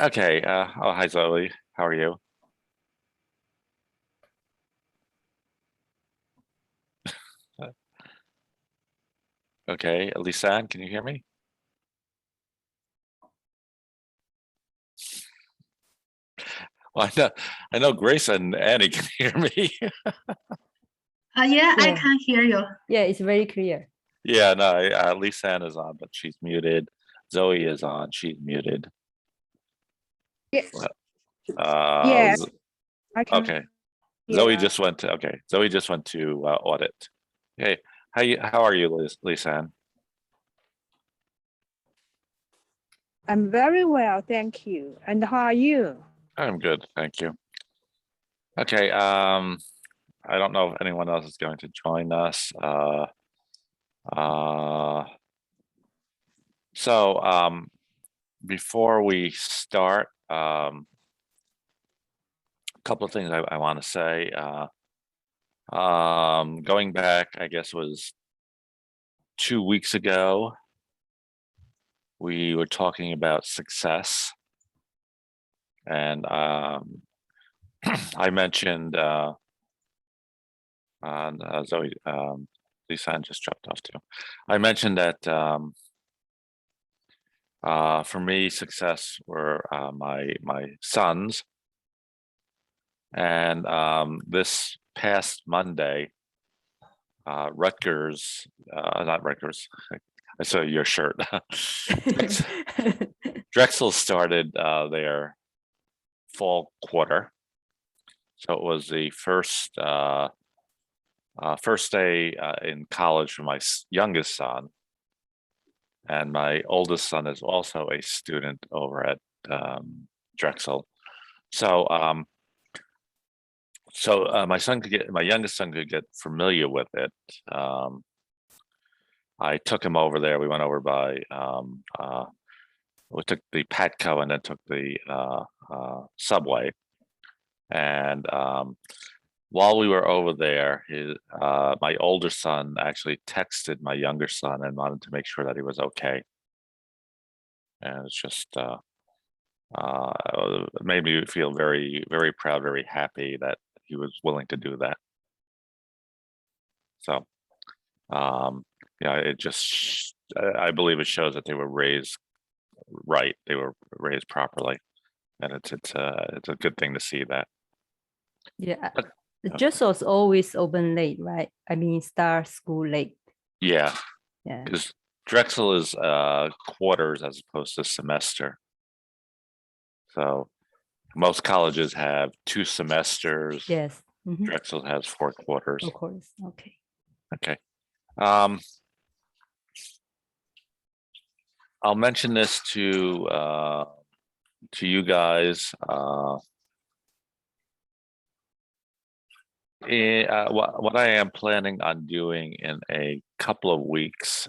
Okay. Oh, hi, Zoe. How are you? Uh, Okay. Lisanne, can you hear me? Well, I know Grace and Annie can hear me. Yeah, I Yeah, can hear you. yeah, it's very clear. Yeah, no, Lisanne is on, but she's muted. Zoe is on, she's muted. Yes. Uh, Yes, Z- I can okay. hear Zoe that. just went to, okay. Zoe just went to audit. Okay. How are you, Lisanne? I'm very well, thank you. And how are you? I'm good, thank you. Okay. I don't know if anyone else is going to join us. Uh, so before we start, a couple of things I want to say. Going back, I guess was 2 weeks ago, we were talking about success, and I mentioned, Zoe, Lisanne just dropped off too. I mentioned that for me, success were my sons, and this past Monday, Rutgers, not Rutgers. I saw your shirt. Drexel started their fall quarter, so it was the first day in college for my youngest son, and my oldest son is also a student over at Drexel. So my youngest son could get familiar with it. I took him over there. We went over by we took the Patco and then took the subway. And while we were over there, my older son actually texted my younger son and wanted to make sure that he was okay. And it's just made me feel very, very proud, very happy that he was willing to do that. So, yeah, it just, I believe it shows that they were raised right. They were raised properly, and it's a good thing to see that. Yeah, But, the Jessel's always open late, right? I mean, start school late. yeah, Yeah. because Drexel is quarters as opposed to semester. So most colleges have 2 semesters. Yes. Drexel has 4 quarters. Of course. Okay. Okay. I'll mention this to you guys. What I am planning on doing in a couple of weeks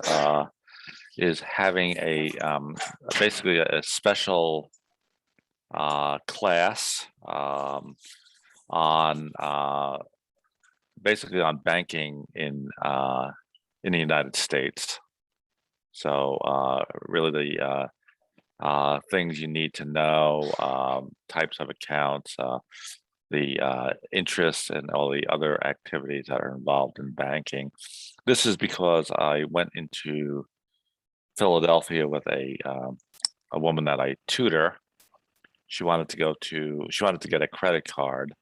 is having basically a special class on basically on banking in the United States. So really the things you need to know, types of accounts, the interests and all the other activities that are involved in banking. This is because I went into Philadelphia with a woman that I tutor. She wanted to get a credit card.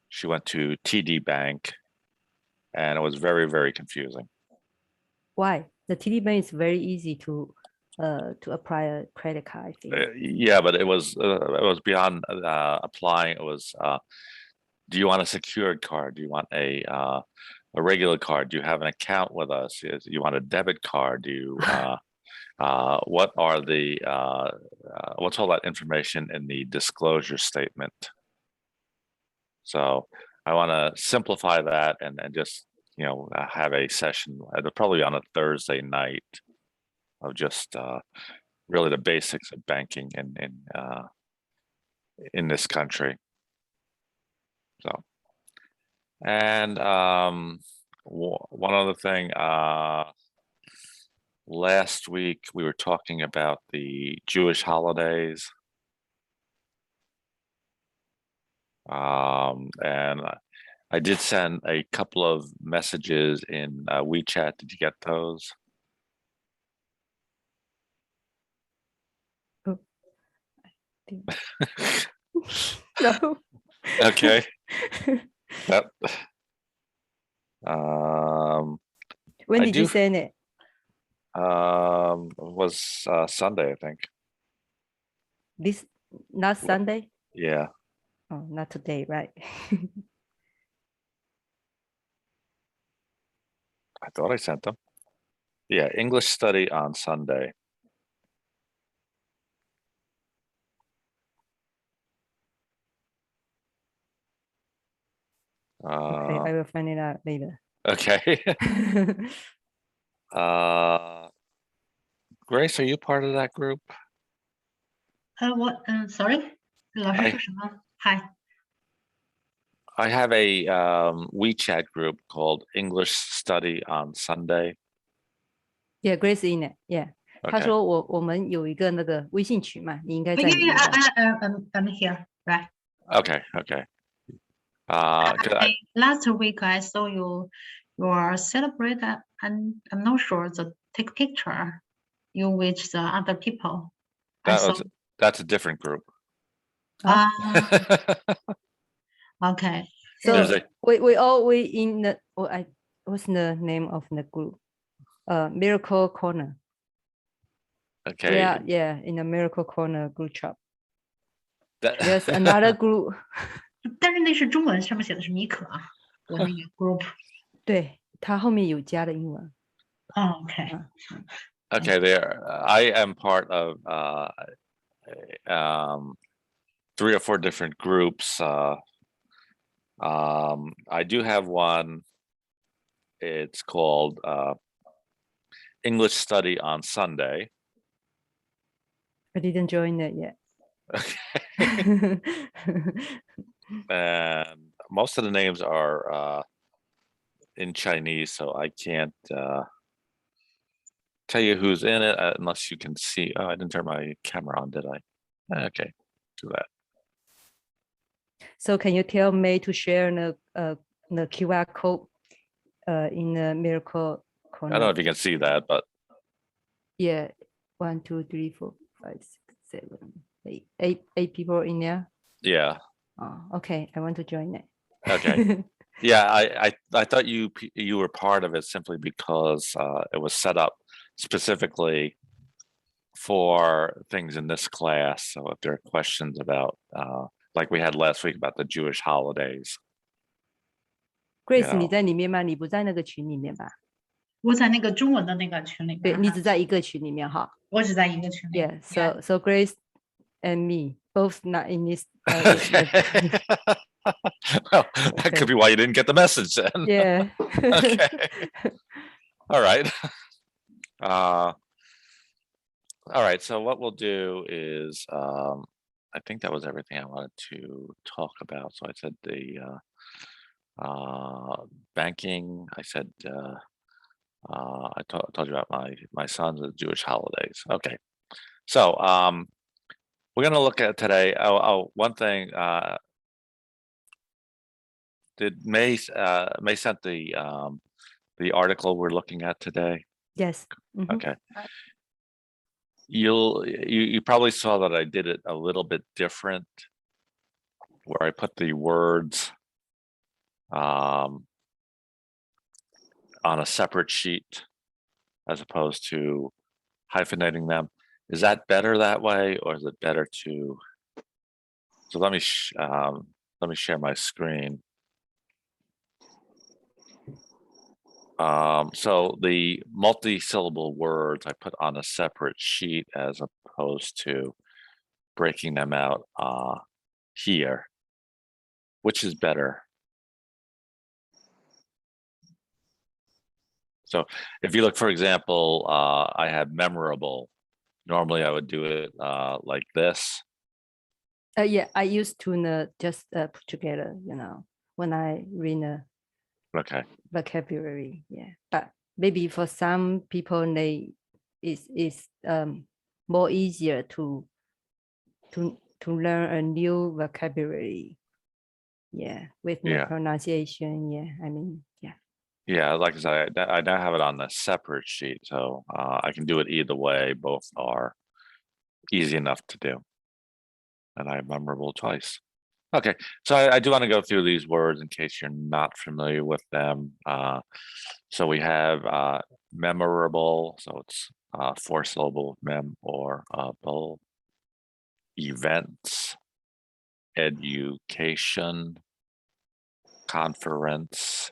She went to TD Bank, and it was very, very confusing. Why? The TD Bank is very easy to apply a credit card, I think. Yeah, but it was beyond applying. It was, do you want a secured card? Do you want a regular card? Do you have an account with us? Do you want a debit card? Do you what are the what's all that information in the disclosure statement? So I want to simplify that and just have a session probably on a Thursday night of just really the basics of banking in this country. So, and one other thing, last week we were talking about the Jewish holidays, And I did send a couple of messages in WeChat. Did you get those? No. Okay. Yep. When I did you do- send it? It was Sunday, I think. This not Sunday? Yeah. Oh, not today, right? I thought I sent them. Yeah, English study on Sunday. Okay, I will find it out later. Okay. Grace, are you part of that group? What? Sorry，老师说什么？Hi。 I have a WeChat group called English Study on Sunday. Yeah, Grace in it. Yeah. 他 Okay. 说我们有一个那个微信群嘛，你应该在 Yeah, 里面吧 I'm here, right? Okay. Okay. 'Cause Last week I saw you are celebrate and I'm not sure the take picture you with the other people. that's a different group. Okay. There's So a- we in the what's the name of the group? Miracle Corner. Okay. Yeah, in the Miracle Corner group chat. That- There's another group. 但是那是中文，上面写的是米可啊，我那个 group。对，它后面有加的英文。Okay. Okay, there. I am part of 3 or 4 different groups. I do have one. It's called English Study on Sunday. I didn't join it yet. And most of the names are in Chinese, so I can't tell you who's in it unless you can see. Oh, I didn't turn my camera on, did I? Okay, do that. So can you tell May to share the QR code in the Miracle Corner? I don't know if you can see that, but Yeah, 1, 2, 3, 4, 5, 6, 7, 8 people in there. yeah. Oh, okay. I want to join it. Okay. Yeah, I thought you were part of it simply because it was set up specifically for things in this class. So if there are questions about, like we had last week about the Jewish holidays. Grace， Yeah. 你在里面吗？你不在那个群里面吧？我在那个中文的那个群里对，面，你只在一个群里面哈。我只在一个群里。 Yeah, so Grace and me both not in this. Well, that could be why you didn't get the message then. Yeah. Okay. All right. All right. So what we'll do is, I think that was everything I wanted to talk about. So I said the banking. I said I told you about my son's Jewish holidays. Okay. So we're gonna look at today. One thing. Did May sent the article we're looking at today? Yes. Mhm. Okay. You probably saw that I did it a little bit different, where I put the words on a separate sheet as opposed to hyphenating them. Is that better that way, or is it better to? So let me share my screen. So the multi-syllable words I put on a separate sheet as opposed to breaking them out here. Which is better? So if you look, for example, I have memorable. Normally I would do it like this. Yeah, I used to just put together, when I read the Okay. vocabulary. Yeah, but maybe for some people, it's more easier to learn a new vocabulary Yeah, with no Yeah. pronunciation. Yeah, I mean, yeah. Yeah, like I said, I now have it on a separate sheet, so I can do it either way. Both are easy enough to do, and I have memorable twice. Okay, so I do want to go through these words in case you're not familiar with them. So we have memorable, so it's 4-syllable mem or able. Events, education, conference,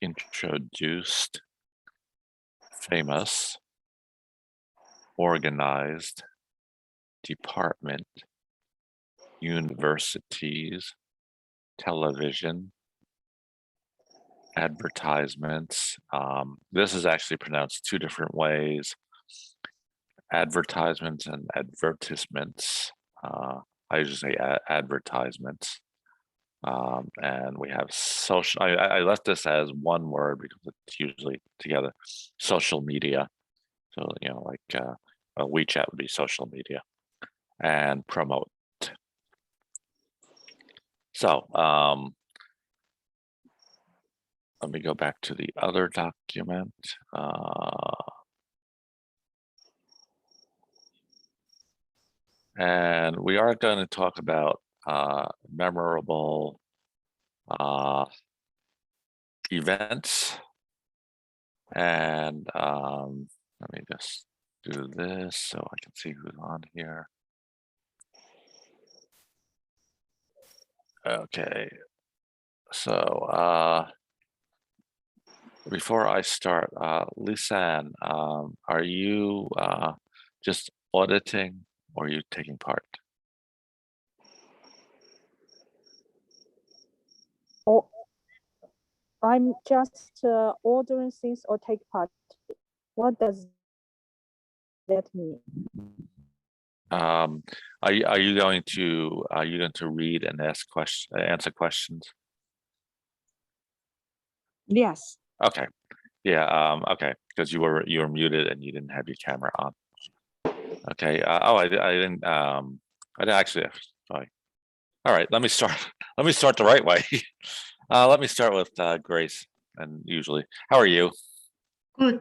introduced, famous, organized, department, universities, television, advertisements. This is actually pronounced two different ways. Advertisements and advertisements. I usually say advertisements. And we have social. I left this as one word because it's usually together. Social media. So, you know, like WeChat would be social media. And promote. So let me go back to the other document. And we are going to talk about memorable events. And let me just do this so I can see who's on here. Okay, so before I start, Lisanne, are you just auditing or are you taking part? Oh, I'm just ordering things or take part. What does that mean? Are you going to read and ask answer questions? Yes. Okay. Yeah. Okay. Because you were muted and you didn't have your camera on. Okay. I didn't. I didn't actually. Sorry. All right. Let me start. Let me start the right way. Let me start with Grace. And usually, how are you? Good.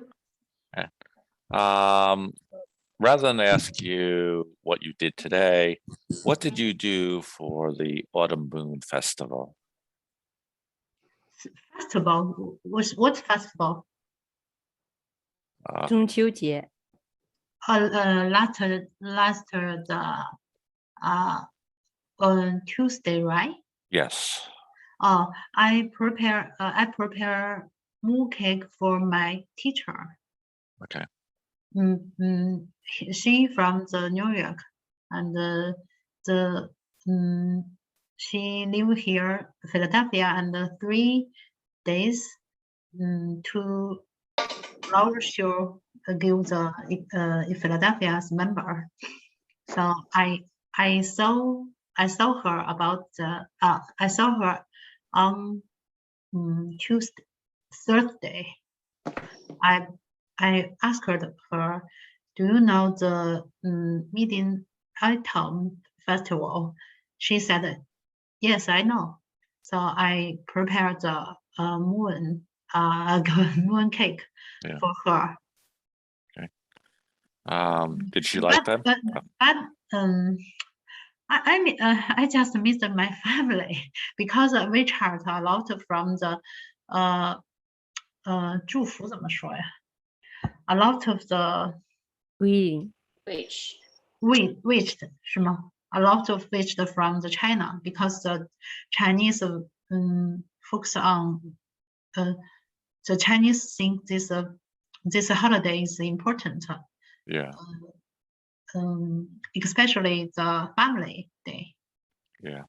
Rather than ask you what you did today, what did you do for the Autumn Moon Festival? Festival. What festival? 中秋节 Last on Tuesday, right? Yes. I prepare mooncake for my teacher. Okay. She from the New York, and she live here Philadelphia, and 3 days to our show give the Philadelphia's member. So I saw her about I saw her on Thursday. I asked her, do you know the Mid-Autumn Festival? She said, yes, I know. So I prepared the moon cake for her. Okay. Did she like them? But I mean, I just missed my family because WeChat a lot from the 祝福怎么说呀？ A lot of the greeting wished 是吗？ A lot of wished from the China because the Chinese focus on the Chinese think this holiday is important. Yeah. Especially the family day. Yeah.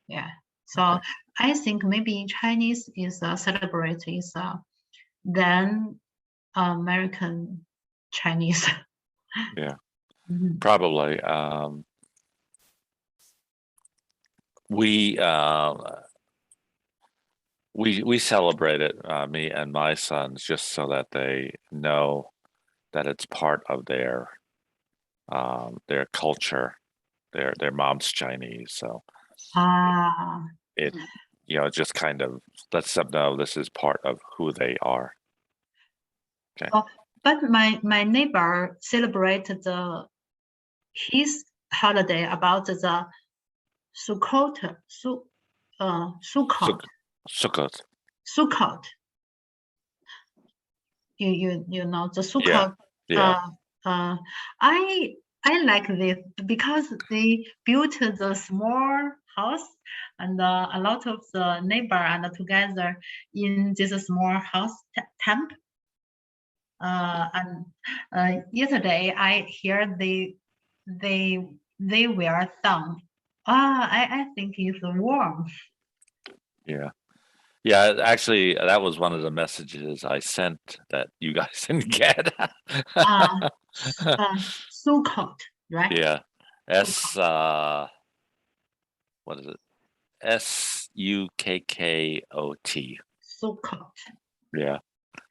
Yeah. So Okay. I think maybe Chinese is celebrated than American Chinese. Yeah. Probably. We celebrate it, me and my sons, just so that they know that it's part of their culture. Their mom's Chinese, so it, just kind of lets them know this is part of who they are. Okay. Oh, but my neighbor celebrated his holiday about the Sukkot. Sukkot. Sukkot. You know the Sukkot. Yeah. I like this because they built the small house and a lot of the neighbor and together in this small house camp. And yesterday I hear they were some. I think it's warm. Yeah. Yeah, actually, that was one of the messages I sent that you guys didn't get. Sukkot, right? Yeah. What is it? Sukkot. Sukkot. Yeah.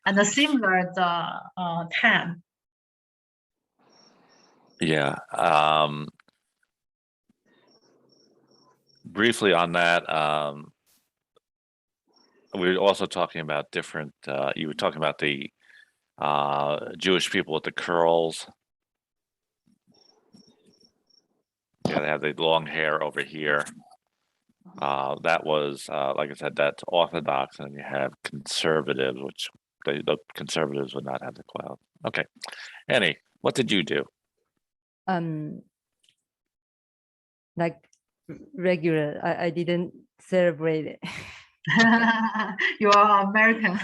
And similar the time. Yeah. Briefly on that, we were also talking about different, you were talking about the Jewish people with the curls. Yeah, they have the long hair over here. That was, like I said, that's Orthodox, and you have conservatives, which the conservatives would not have the cloud. Okay. Annie, what did you do? Like regular, I didn't celebrate it. You are American.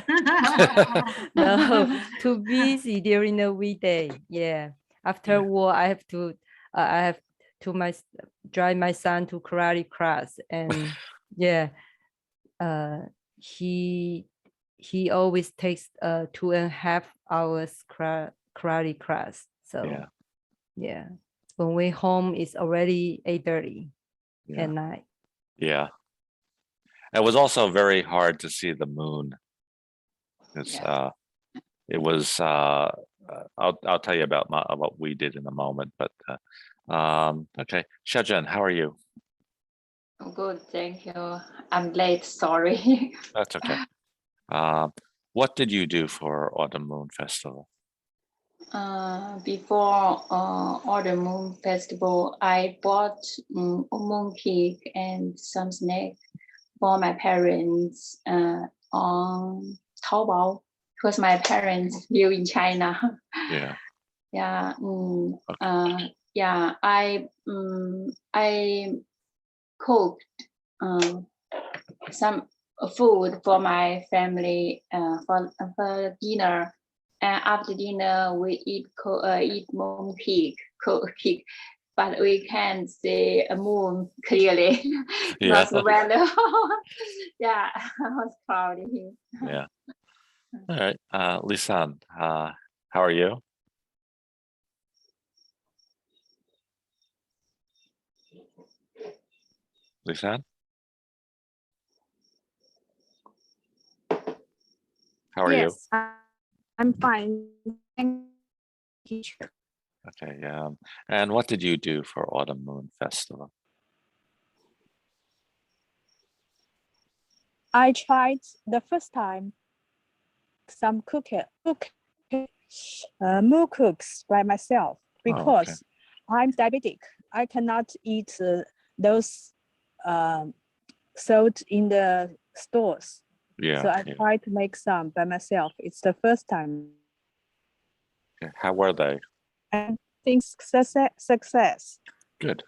No, too busy during the weekday. Yeah, after work, I have to drive my son to karate class, and yeah, he always takes 2.5 hours karate class. So yeah, when we home, it's already 8:30 at night. Yeah. It was also very hard to see the moon. It's it was I'll tell you about what we did in a moment, but okay. Xiaozhen, how are you? I'm good, thank you. I'm late, sorry. That's okay. What did you do for Autumn Moon Festival? Before Autumn Moon Festival, I bought a moon cake and some snack for my parents on Taobao, because my parents live in China. Yeah. Yeah. Okay. Yeah. I cooked some food for my family for dinner. And after dinner, we eat moon cake, but we can't see a moon clearly. Not so well. Yeah, I was cloudy. Yeah. All right. Lisan, how are you? Lisan? How are you? Yes, I'm fine. Thank you, teacher. Okay. And what did you do for Autumn Moon Festival? I tried the first time some moon cooks by myself because I'm diabetic. I cannot eat those sold in the stores. Yeah. So I tried to make some by myself. It's the first time. Okay. How were they? And think success. Good.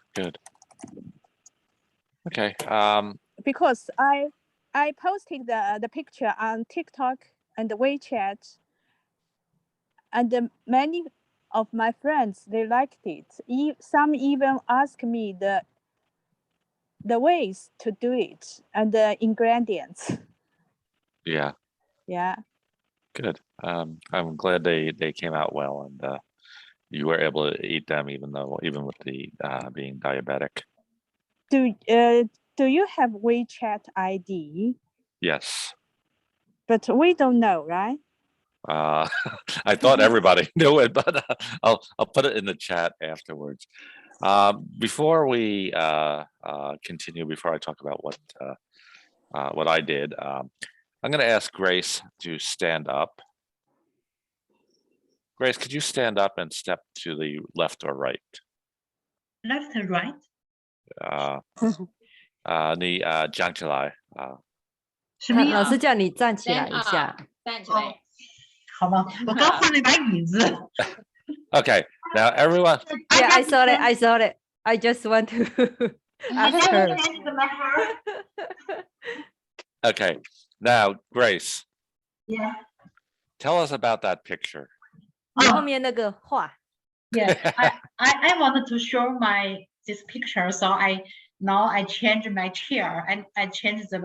Okay. Because I posted the picture on TikTok and WeChat, and many of my friends, they liked it. Some even asked me the ways to do it and the ingredients. Yeah. Yeah. Good. I'm glad they came out well, and you were able to eat them, even with the being diabetic. Do you have WeChat ID? Yes. But we don't know, right? I thought everybody knew it, but I'll put it in the chat afterwards. Before we continue, before I talk about what what I did. I'm going to ask Grace to stand up. Grace, could you stand up and step to the left or right? Left and right. 你站起来什么意思？老师叫你站起来 Stand 一 up，下。站起来。好吧，我刚换了一把椅子。Okay, now everyone. Yeah, I saw it. I saw it. I just want to ask her. Okay, now Grace, Yeah. tell us about that picture. 你后面那个画 Yeah. I wanted to show this picture, so now I change my chair and I change the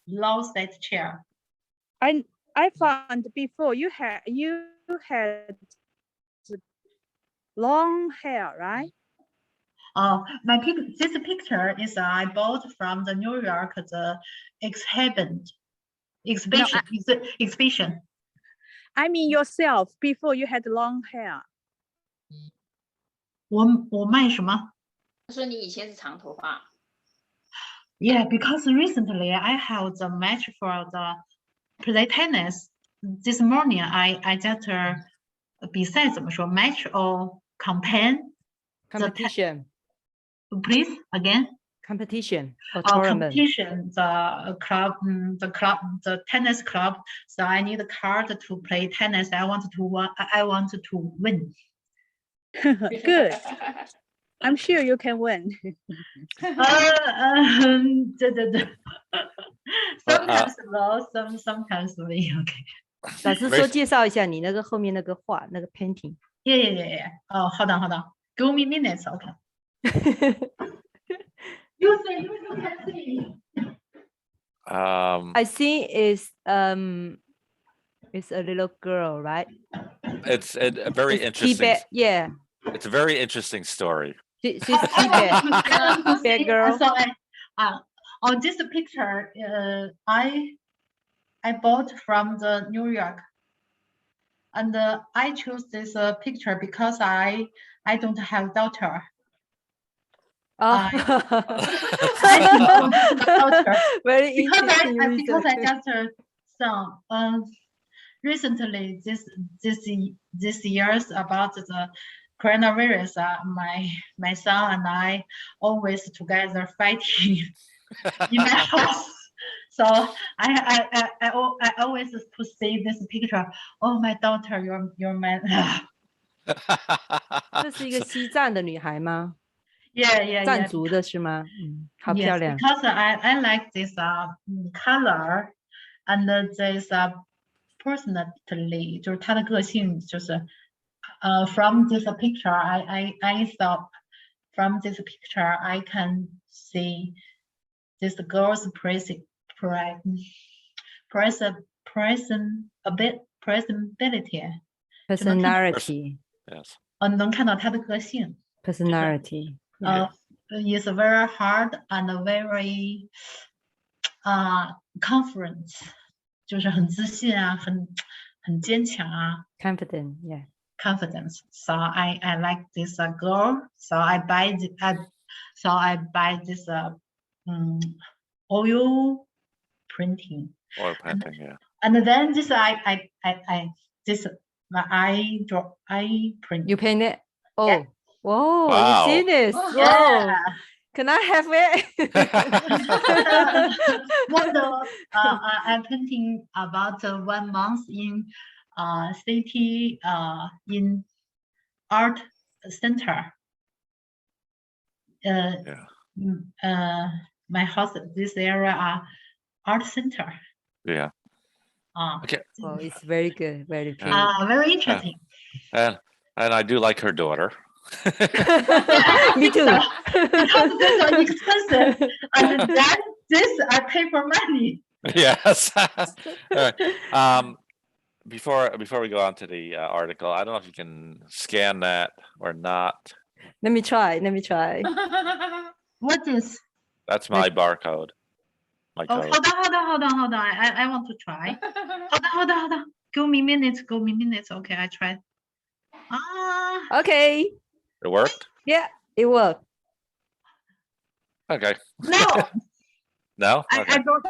low set chair. I found before you had long hair, right? This picture is I bought from the New York exhibition. I mean yourself before you had long hair. 我卖什么？他说你以前是长头发。Yeah, because recently I have the match for the play tennis. This morning I just 比赛怎么说 match or campaign? competition Please again. competition or tournament. Competition. The tennis club. So I need a card to play tennis. I want to win. Good. I'm sure you can win. Sometimes low, sometimes win. Okay. 老师说介绍一下你那个后面那个画那个 painting. Yeah. Oh, hold on. Give me minutes. Okay. You can see. I think it's a little girl, right? It's a very interesting. Tibet, yeah. It's a very interesting story. She's Tibet. Tibet girl. So on this picture, I bought from the New York, and I chose this picture because I don't have daughter. Oh. I don't have daughter. Very Because interesting I reason. just saw recently this years about the Cranial Virus. My son and I always together fighting in my house. So I always to see this picture. Oh, my daughter, you're my. 这是一个西藏的女孩吗？ Yeah. 藏族的是吗？好漂亮。 Yes, because I like this color and this personality， 就是她的个性，就是from this picture I thought from this picture I can see this girl's personality. Personality. Yes. 能看到她的个性。 Personality. Is very hard and very confident， 就是很自信啊，很坚强啊。Confident, yeah. Confidence. So I like this girl. So I buy this oil printing. Oil painting, yeah. And then this I print. You paint it? Oh, Yeah. whoa, Wow. you see this? Oh, Whoa. Yeah. Can I have it? I'm painting about 1 month in city in art center. My house, this area art center. Yeah. Okay. Oh, it's very good, very pretty. Very interesting. And I do like her daughter. Me too. Because these are expensive, and then this I pay for money. Yes. All right. Before we go on to the article, I don't know if you can scan that or not. Let me try. What is? That's my barcode. My Oh, code. hold on. I want to try. Hold on. Give me minutes. Okay, I try. Okay. It worked? Yeah, it worked. Okay. No. No? I Okay. don't.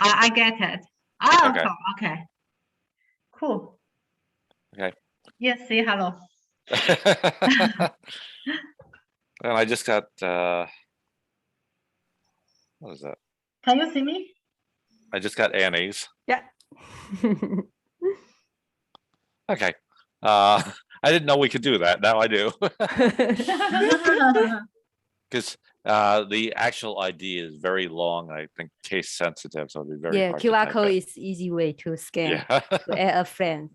I get it. Oh, Okay. okay. Cool. Okay. Yes, say hello. And I just got what is that? Can you see me? I just got Annie's. Yeah. Okay. I didn't know we could do that. Now I do. Because the actual ID is very long. I think case sensitive, so it'll be very Yeah, hard to QR type code it. is easy way to scan Yeah. to add a friend.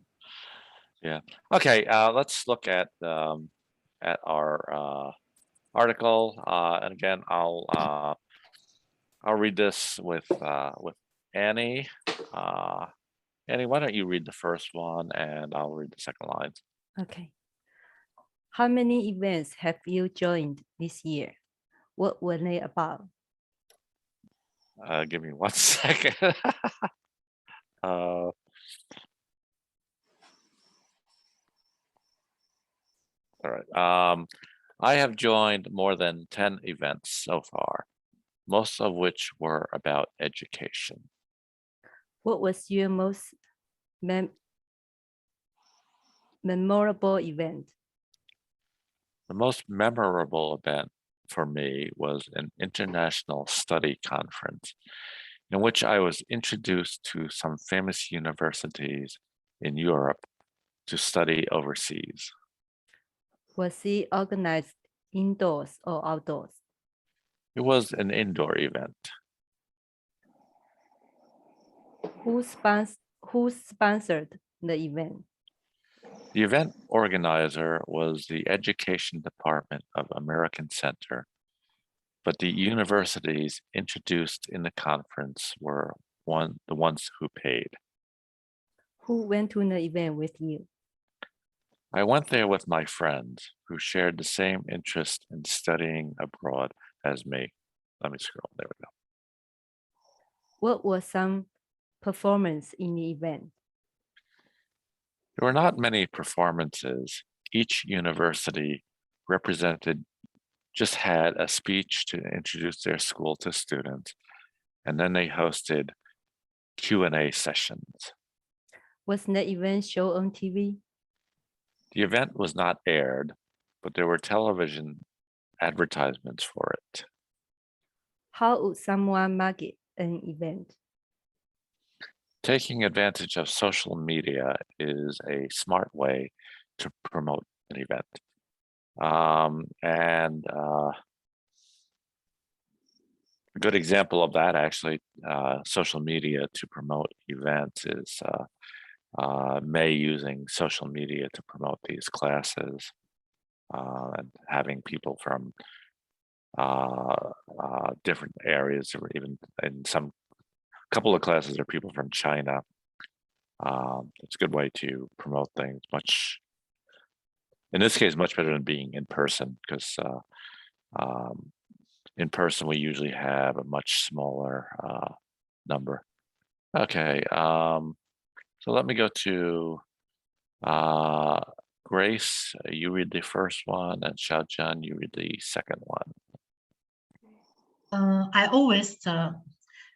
Okay. Let's look at our article. And again, I'll read this with Annie. Annie, why don't you read the first one and I'll read the second line. Okay. How many events have you joined this year? What were they about? Give me 1 second. All right. I have joined more than 10 events so far, most of which were about education. What was your most memorable event? The most memorable event for me was an international study conference in which I was introduced to some famous universities in Europe to study overseas. Was it organized indoors or outdoors? It was an indoor event. Who sponsored the event? The event organizer was the Education Department of American Center, but the universities introduced in the conference were the ones who paid. Who went to the event with you? I went there with my friends who shared the same interest in studying abroad as me. Let me scroll. There we go. What was some performance in the event? There were not many performances. Each university represented just had a speech to introduce their school to students, and then they hosted Q&A sessions. Was the event shown on TV? The event was not aired, but there were television advertisements for it. How would someone market an event? Taking advantage of social media is a smart way to promote an event. A good example of that, actually, social media to promote events is May using social media to promote these classes and having people from different areas, or even in some couple of classes are people from China. It's a good way to promote things, in this case, much better than being in person, because in person we usually have a much smaller number. Okay, so let me go to Grace. You read the first one, and Xiaojian, you read the second one. I always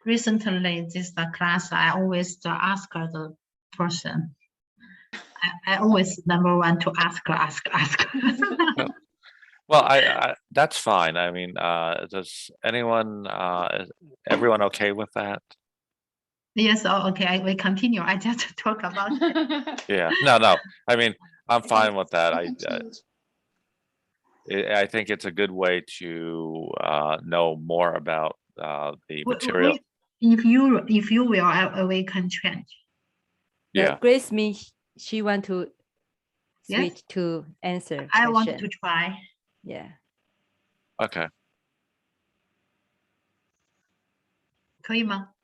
recently this class. I always ask the person. I always number one to ask. Well, I that's fine. I mean, does anyone, is everyone okay with that? Yes. Oh, okay. We continue. I just talk about it. Yeah. No. I mean, I'm fine with that. I think it's a good way to know more about the material. If you will, we can change. Yeah. Grace means she want to Yes. switch to answer. I want question. to try. Yeah. Okay. 可以吗？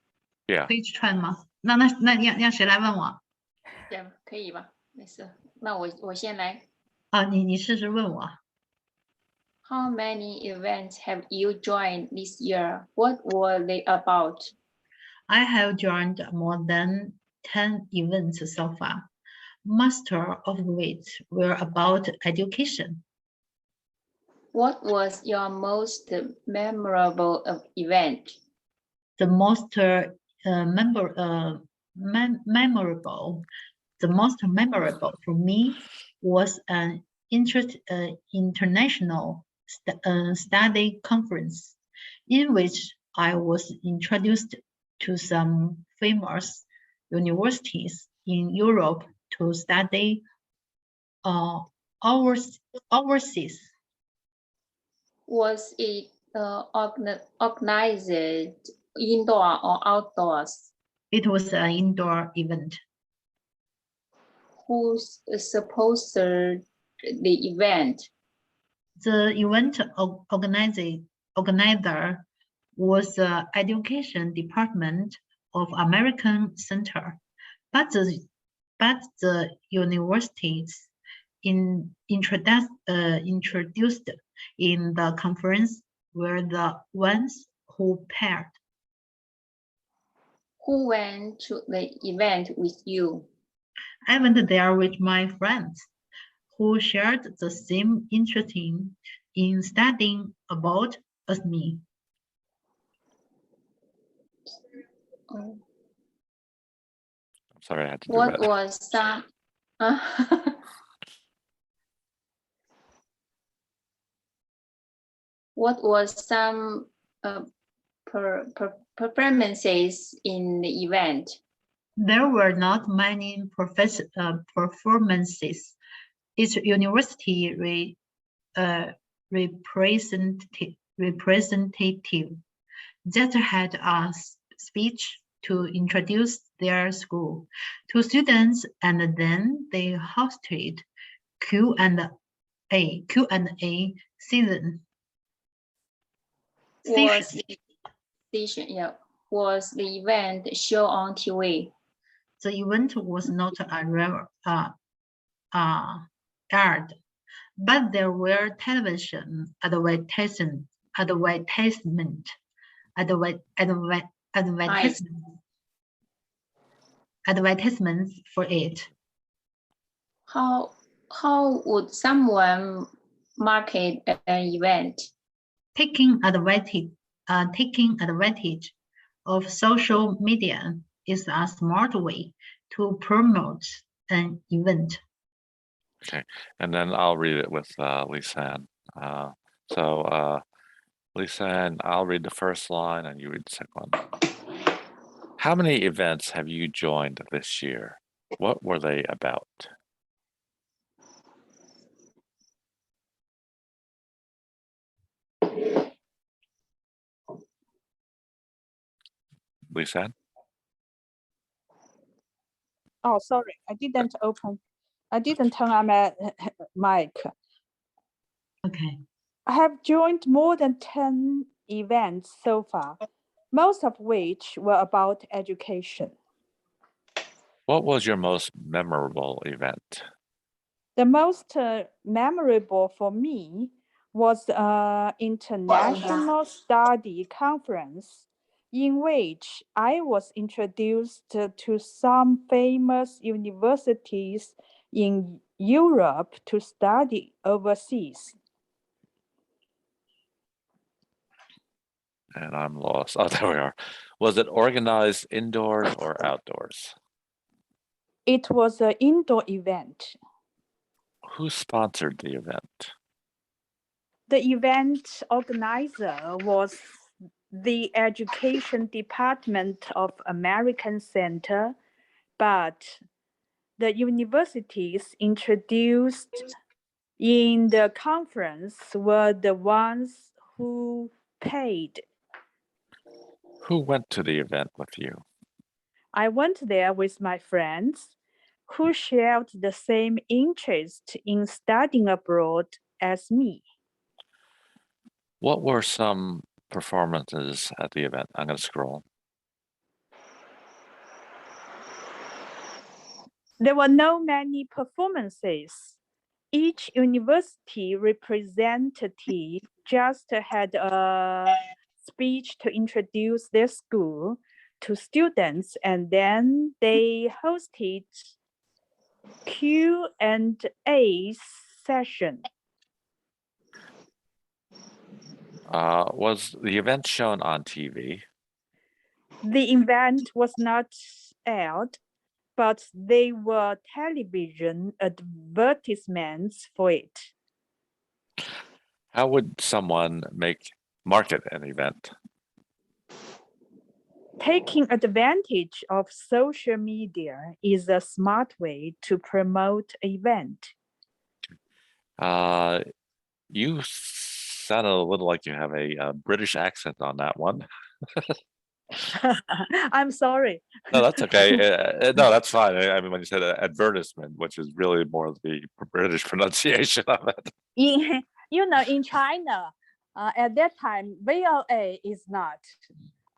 Yeah. 可以串吗？那让谁来问我？这样可以吧？没事，那我先来。啊，你试试问我。How many events have you joined this year? What were they about? I have joined more than 10 events so far, most of which were about education. What was your most memorable event? The most memorable for me was an international study conference in which I was introduced to some famous universities in Europe to study overseas. Was it organized indoor or outdoors? It was an indoor event. Who sponsored the event? The event organizer was the Education Department of American Center, but the universities introduced in the conference were the ones who paired. Who went to the event with you? I went there with my friends who shared the same interest in studying about as me. I'm sorry, I had to do What that. was some what was some performances in the event? There were not many performances. Each university representative just had a speech to introduce their school to students, and then they hosted Q&A season. Was the event shown on TV? The event was not aired, but there were television advertisements for it. How would someone market an event? Taking advantage of social media is a smart way to promote an event. Okay, and then I'll read it with Lisanne. Lisanne, I'll read the first line and you read the second one. How many events have you joined this year? What were they about? Lisanne? Oh, sorry, I didn't turn on my mic. Okay. I have joined more than 10 events so far, most of which were about education. What was your most memorable event? The most memorable for me was an international study conference in which I was introduced to some famous universities in Europe to study overseas. And I'm lost. Oh, there we are. Was it organized indoors or outdoors? It was an indoor event. Who sponsored the event? The event organizer was the Education Department of American Center, but the universities introduced in the conference were the ones who paid. Who went to the event with you? I went there with my friends who shared the same interest in studying abroad as me. What were some performances at the event? I'm going to scroll. There were not many performances. Each university representative just had a speech to introduce their school to students, and then they hosted Q&A session. Was the event shown on TV? The event was not aired, but there were television advertisements for it. How would someone market an event? Taking advantage of social media is a smart way to promote an event. You sounded a little like you have a British accent on that one. I'm sorry. No, that's okay. No, that's fine. I mean, when you said advertisement, which is really more the British pronunciation of it. In China, at that time, VOA is not.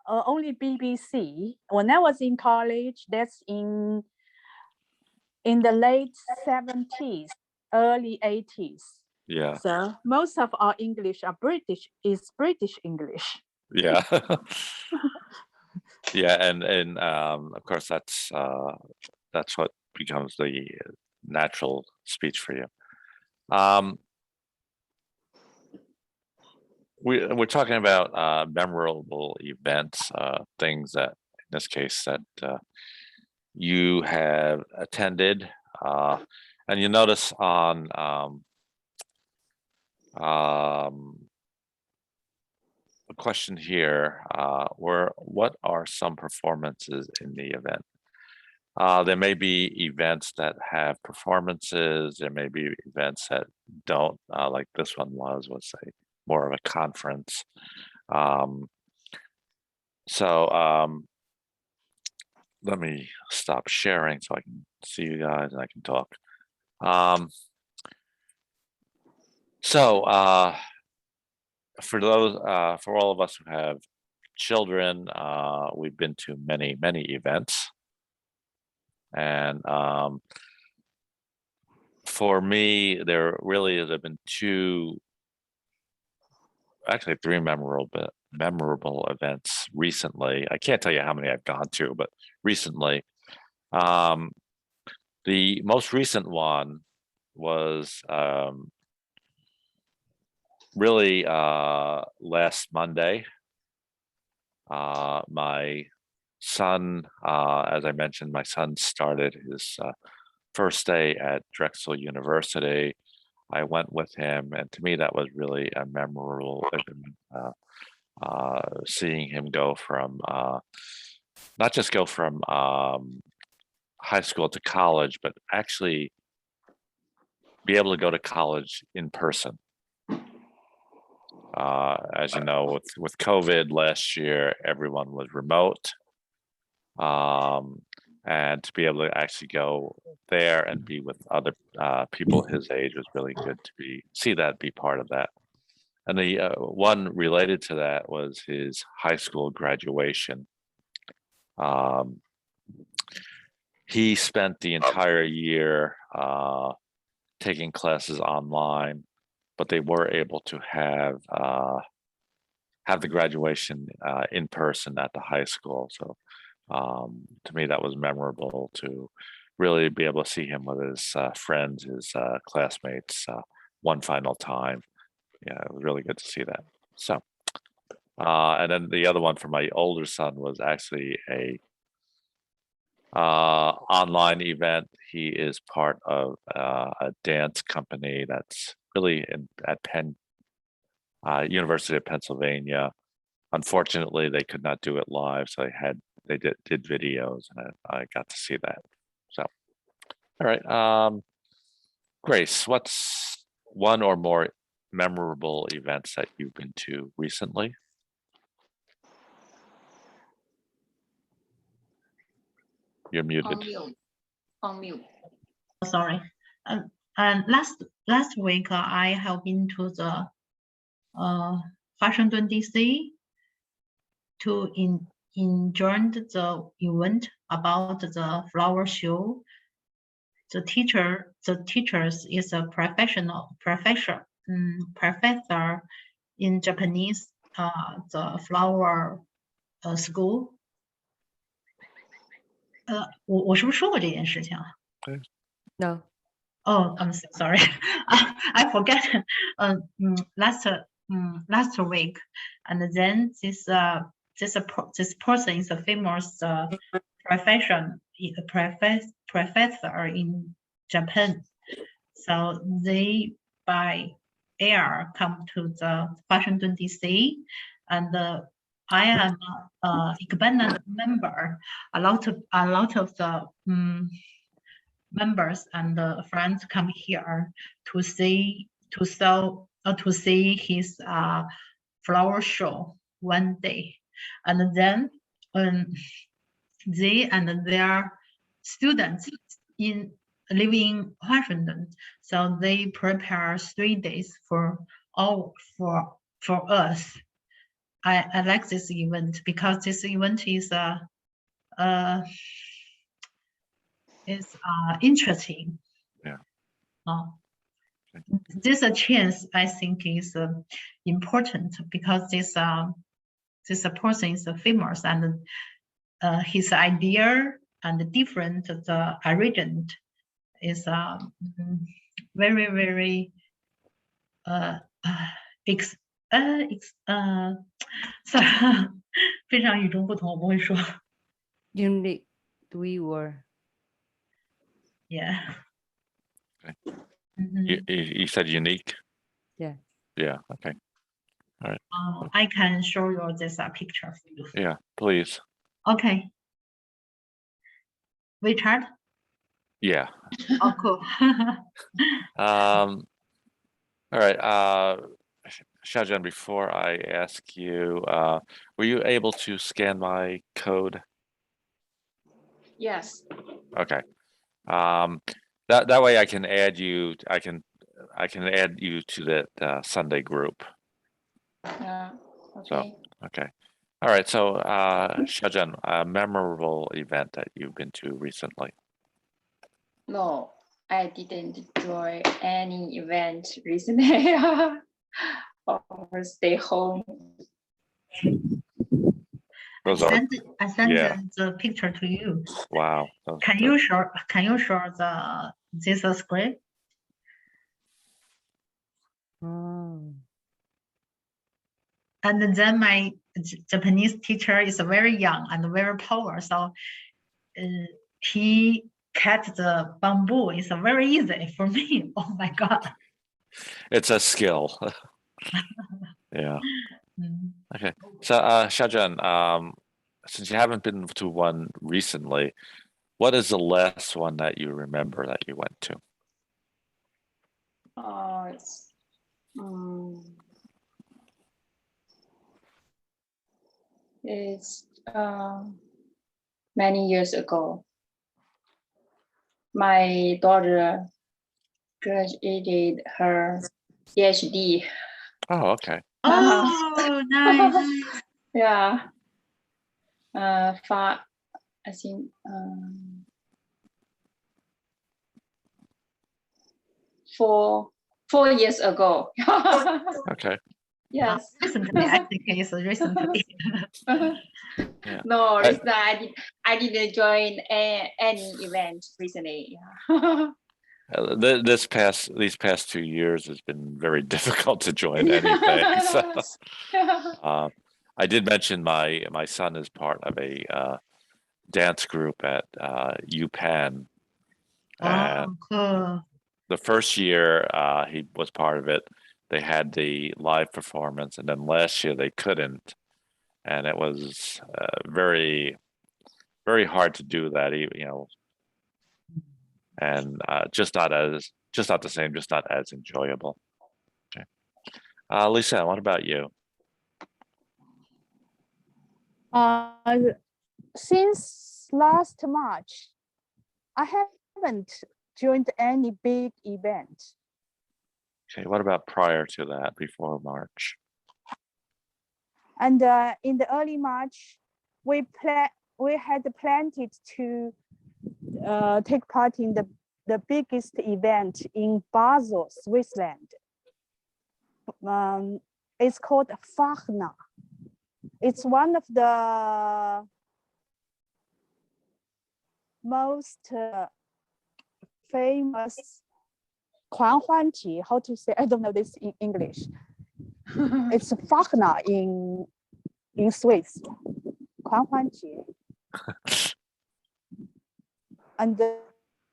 Only BBC. When I was in college, that's in the late 70s, early 80s. Yeah. So most of our English are British English. Yeah. Yeah, and of course that's what becomes the natural speech for you. We're talking about memorable events, things that in this case that you have attended, and you notice on the question here what are some performances in the event? There may be events that have performances. There may be events that don't, like this one was more of a conference. Let me stop sharing so I can see you guys and I can talk. For all of us who have children, we've been to many events, and for me, there really have been actually three memorable events recently. I can't tell you how many I've gone to, but recently, the most recent one was really last Monday. My son, as I mentioned, my son started his first day at Drexel University. I went with him, and to me that was really a memorable event. Seeing him go from not just go from high school to college, but actually be able to go to college in person. As you know, with COVID last year, everyone was remote. And to be able to actually go there and be with other people his age was really good to see that, be part of that. And the one related to that was his high school graduation. He spent the entire year taking classes online, but they were able to have the graduation in person at the high school. So to me, that was memorable to really be able to see him with his friends, his classmates, one final time. Yeah, it was really good to see that. So, and then the other one for my older son was actually a online event. He is part of a dance company that's really at Penn University of Pennsylvania. Unfortunately, they could not do it live, so they did videos, and I got to see that. So, all right, Grace, what's one or more memorable events that you've been to recently? You're muted. On mute. Sorry. And last week I have been to the Washington DC to enjoy the event about the flower show. The teachers is a professor in Japanese the flower school. 我是不是说过这件事情啊？ No. Oh, I'm sorry. I forget. last week, and then this person is a famous professor in Japan. So they by air come to the Washington DC, and I am equivalent member. A lot of the members and friends come here to see his flower show one day, and then they and their students live in Washington, so they prepare 3 days for us. I like this event because this event is interesting. Yeah. This a chance I think is important because this person is famous, and his idea and different the arrangement is very very sorry 非常与众不同，我不会说。 Unique 3 word. Yeah. Okay. You said unique? Yeah. Yeah, okay. I can show you this picture for you. Yeah, please. Okay. Richard? Yeah. Oh, cool. All right. Xiaojian, before I ask you, were you able to scan my code? Yes. Okay. That way I can add you. I can add you to that Sunday group. Okay. So okay. All right. So Xiaojian, a memorable event that you've been to recently. No, I didn't join any event recently. Or stay home. Those are I sent yeah. the picture to you. Wow. Can you show this screen? Oh. And then my Japanese teacher is very young and very power, so he cut the bamboo. It's very easy for me. Oh my god. It's a skill. Yeah. Okay. So Xiaojian, since you haven't been to one recently, what is the last one that you remember that you went to? It's many years ago. My daughter graduated her PhD. Oh, okay. Oh, nice. Yeah. I think 4 years ago. Okay. Yes. Recently, I think it's recently. Yeah. No, I didn't join any event recently. Yeah. These past 2 years has been very difficult to join anything. So, I did mention my son is part of a dance group at UPenn. Oh, cool. The first year he was part of it, they had the live performance, and then last year they couldn't, and it was very, very hard to do that. And just not the same, just not as enjoyable. Okay. Lisa, what about you? Since last March, I haven't joined any big event. Okay, what about prior to that, before March? And in the early March, we had planned to take part in the biggest event in Basel, Switzerland. It's called Fachna. It's one of the most famous 狂欢节, how to say, I don't know this in English. It's Faulkner in Swiss. 狂欢节. And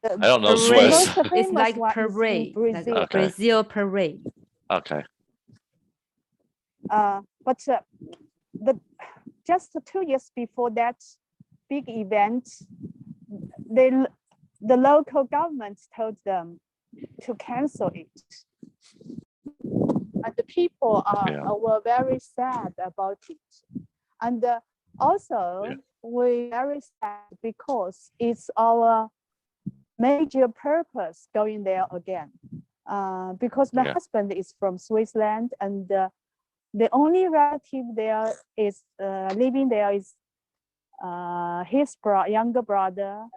I don't know Parade. Swiss. most It's famous like one is in parade, like Brazil. Okay. Brazil parade. Okay. But just 2 years before that big event, the local government told them to cancel it. And the people were very sad about it. And also, we're very sad because it's our major purpose going there again. Because my husband is from Switzerland, and the only relative there is living there is his younger brother.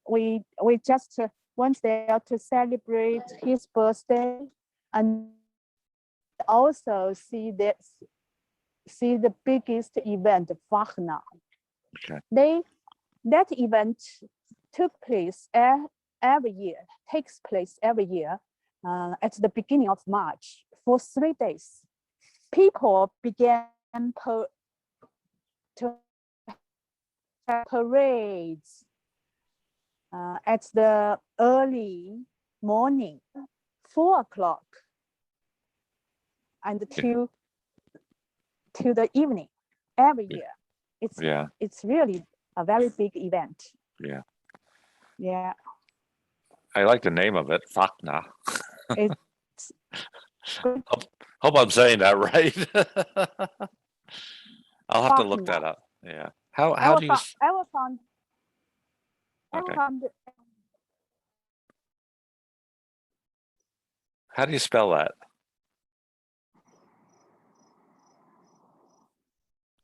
We just went there to celebrate his birthday and also see the biggest event, Faulkner. Okay. That event took place every year, takes place every year at the beginning of March for 3 days. People began to have parades at the early morning, 4 o'clock, and till the evening every year. It's really a very big event. Yeah. Yeah. I like the name of it, Faulkner. It's good. Hope I'm saying that right. I'll have to look Faulkner. that up. Yeah. How do you? I will found How do you spell that?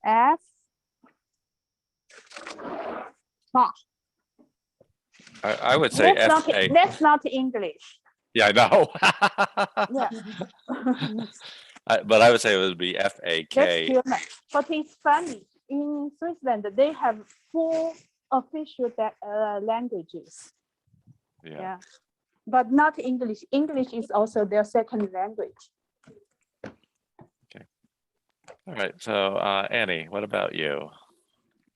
F. I would say F-A. That's not English. Yeah, I know. Yeah. But I would say it would be F-A-K. That's German. But it's funny. In Switzerland, they have 4 official languages. Yeah. But not English. English is also their second language. Okay. All right. So Annie, what about you?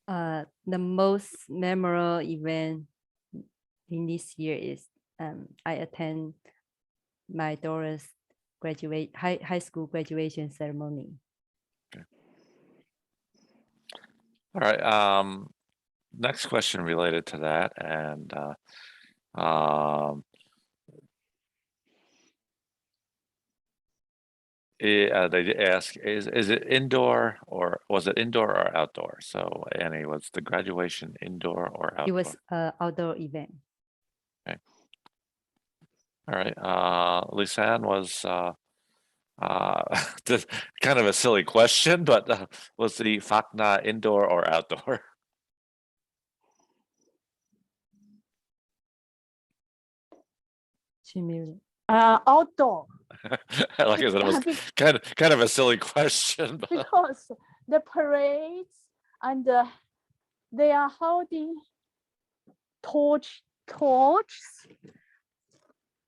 The most memorable event in this year is I attend my daughter's high school graduation ceremony. Okay. All right. Next question related to that, and they ask, is it indoor or was it indoor or outdoor? So Annie, was the graduation indoor or outdoor? It was an outdoor event. Okay. All right. Lisanne, was this kind of a silly question, but was the Faulkner indoor or outdoor? Outdoor. Like I said, it was kind of a silly question. But... Because the parades and they are holding torches.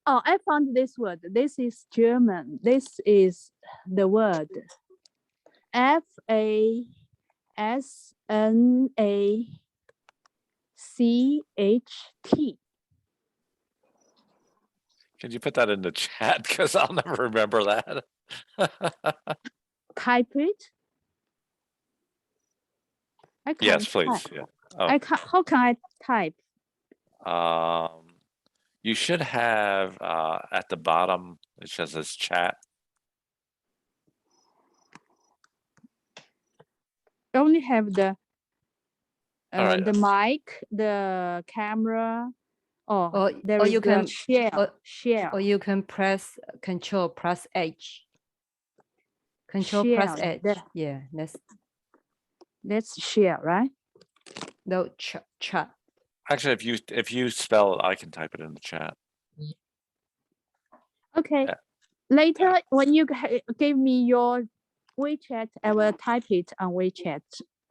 Oh, I found this word. This is German. This is the word FASNACHT. Can you put that in the chat? Because I'll never remember that. Type it. Yes, please. Yeah. Oh. How can I type? You should have at the bottom, it says chat. I only have the right. the mic, the camera. Or you can share. Or you can press Control plus H. Control plus H. Yeah, that's share, right? No, chat. Actually, if you spell it, I can type it in the chat. Okay. Later, when you give me your WeChat, I will type it on WeChat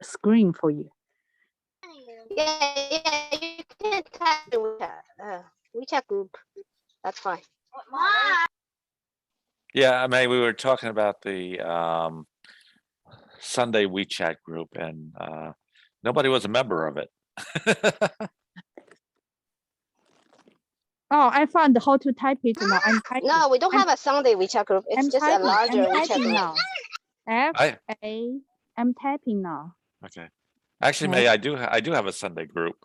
screen for you. Yeah, you can type in WeChat group. That's fine. Yeah, I mean, we were talking about the Sunday WeChat group, and nobody was a member of it. Oh, I found how to type it now. I'm typing. No, we don't have a Sunday WeChat group. It's I'm just a typing. larger I'm WeChat typing group. now. I'm typing now. Okay. Actually, May, I do have a Sunday group.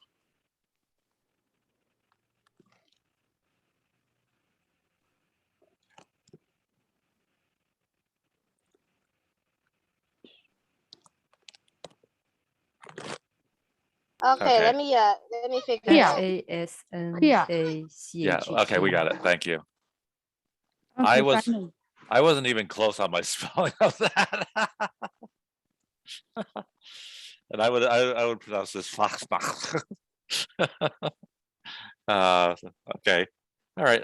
Okay, let me figure it out. Yeah. Okay, we got it. Thank you. Okay, I wasn't even close on my spelling of that. And I would pronounce this Foxbach. Okay. All right.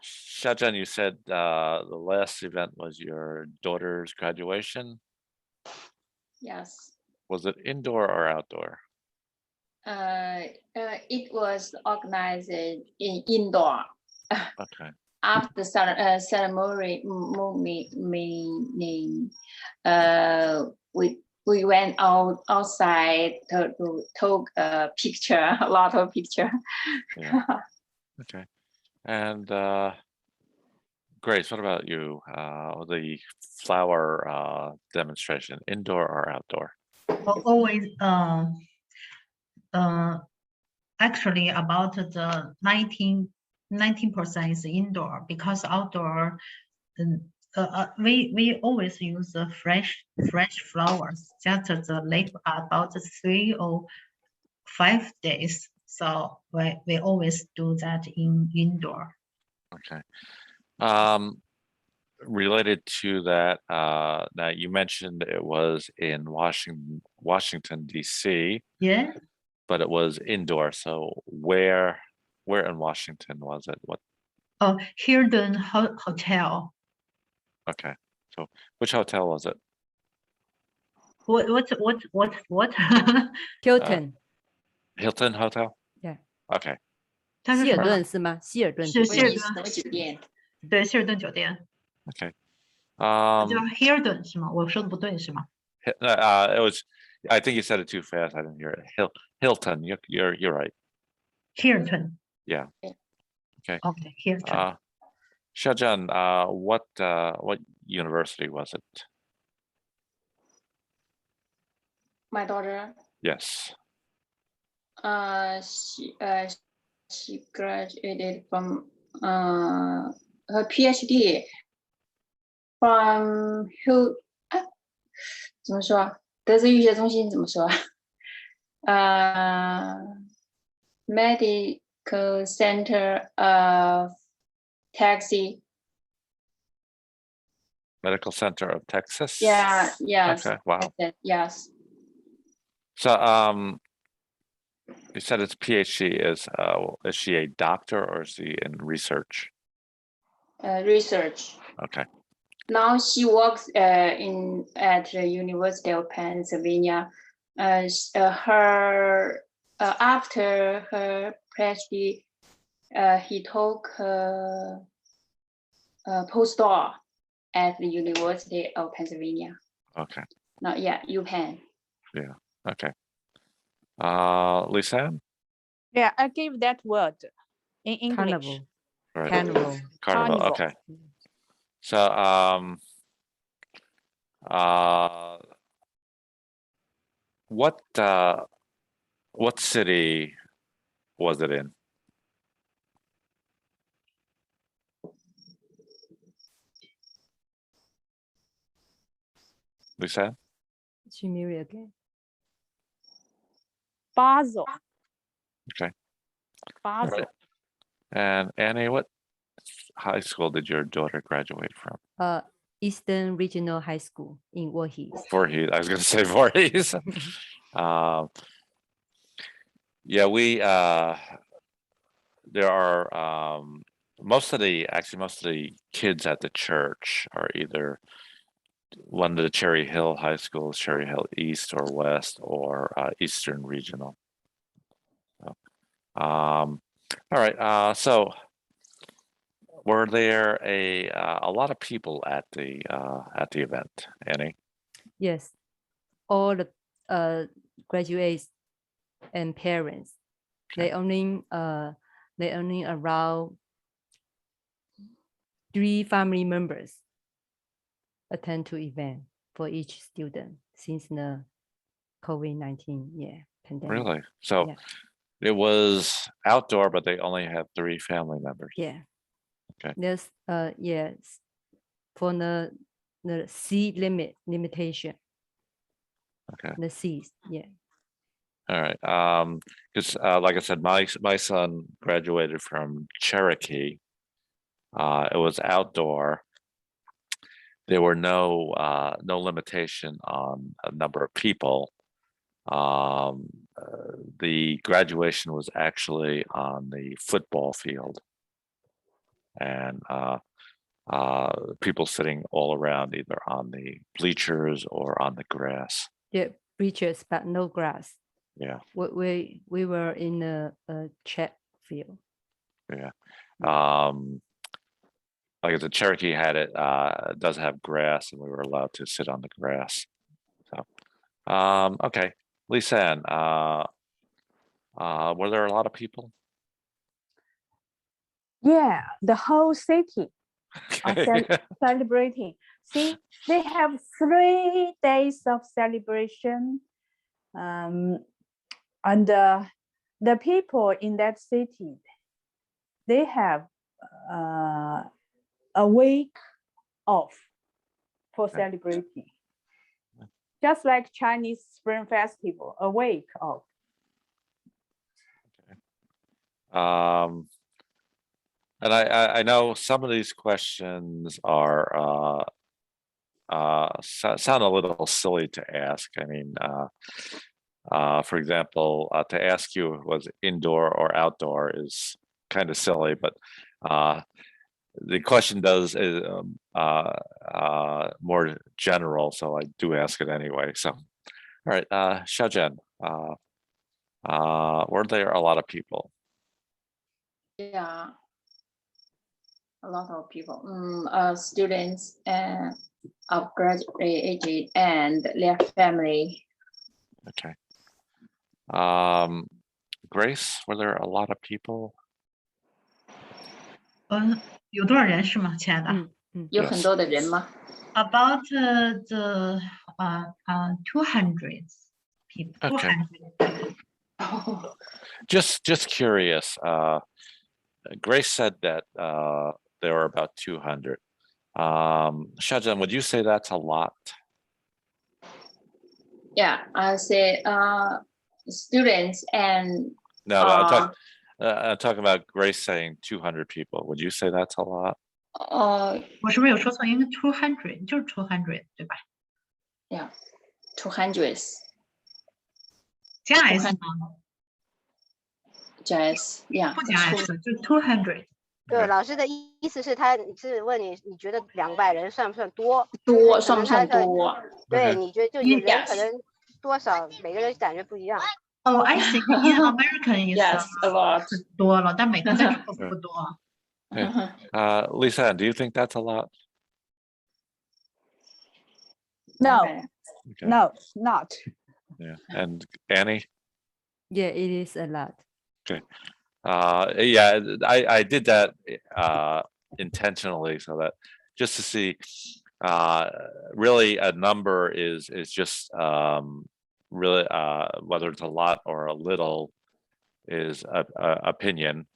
Xiaozhen, you said the last event was your daughter's graduation. Yes. Was it indoor or outdoor? It was organized in indoor. Okay. After ceremony meaning, we went outside to took a picture, a lot of picture. Yeah. Okay. And Grace, what about you? The flower demonstration, indoor or outdoor? Always, actually about the 19% is indoor, because outdoor, we always use the fresh flowers, just the late about 3 or 5 days. So we always do that in indoor. Okay. Related to that, now you mentioned it was in Washington DC. Yeah. But it was indoor. So where in Washington was it? What? Oh, Hilton Hotel. Okay. So which hotel was it? What? Hilton. Hilton Hotel? Yeah. Okay. 希尔顿是吗？希尔顿是酒店。希尔顿酒店。对，希尔顿酒店。 Okay. 叫 Hilton 是吗？我说的不对是吗？ It was. I think you said it too fast. I didn't hear it. Hilton. You're right. Hilton. Yeah. Okay. Okay. Hilton. Xiaozhen, what university was it? My daughter. Yes. She graduated from her PhD from 怎么说？德智医学中心怎么说？Medical Center of Texas. Medical Center of Texas. Yeah. Yes. Okay. Wow. Yes. So you said it's PhD. Is she a doctor or is she in research? Research. Okay. Now she works at the University of Pennsylvania. After her PhD, he took a postdoc at the University of Pennsylvania. Okay. No, yeah, UPenn. Yeah. Okay. Lisanne? Yeah, I gave that word in English. Carnival. Right. Carnival. Carnival. Okay. So what city was it in? Lisanne? Shimiri again. Basel. Okay. Basel. Right. And Annie, what high school did your daughter graduate from? Eastern Regional High School in Voorhees. Voorhees. I was going to say Voorhees. Yeah, we there are most of the kids at the church are either one of the Cherry Hill High Schools, Cherry Hill East or West, or Eastern Regional. So, all right. So were there a lot of people at the event, Annie? Yes, all the graduates and parents. They only around 3 family members attend to event for each student since the COVID-19 pandemic. Really? So Yeah. it was outdoor, but they only had 3 family members. Yeah. Okay. There's yes, for the seat limitation. Okay. The seats, yeah. All right. Because like I said, my son graduated from Cherokee. It was outdoor. There were no limitation on a number of people. The graduation was actually on the football field, and people sitting all around, either on the bleachers or on the grass. Yeah, bleachers, but no grass. Yeah. We were in a check field. Yeah. Like the Cherokee had it does have grass, and we were allowed to sit on the grass. So okay. Lisanne, were there a lot of people? Yeah, the whole city are Okay. celebrating. See, they have 3 days of celebration. And the people in that city, they have a week off for celebrating. Just like Chinese Spring Festival, a week off. And I know some of these questions are sound a little silly to ask. I mean, for example, to ask you if it was indoor or outdoor is kind of silly, but the question is more general, so I do ask it anyway. So, all right, Xiaojian, were there a lot of people? Yeah, a lot of people, students of graduate and their family. Okay. Grace, were there a lot of people? 有多少人是吗，亲爱的？有很多的人吗？ About the 200 people. Okay. 200. Just curious. Grace said that there were about 200. Xiaojian, would you say that's a lot? Yeah, I say students and No, I'm talking about Grace saying 200 people. Would you say that's a lot? 我是不是有说错？应该 200 就是 200 对吧？ Yeah, 200. 加 s 吗？ Just yeah. 不加 s 就 200。对，老师的意思是他是问你，你觉得200人算不算多？多算不算多？对，你觉得就有人可能多少，每个人感觉不一样。Oh, I see. In American Yes, a lot. 是多了，但美国在中国不多。Lisa, do you think that's a lot? No, Okay. Okay. no, not. Yeah. And Annie? Yeah, it is a lot. Okay. Yeah, I did that intentionally so that just to see really a number is just really whether it's a lot or a little is a opinion.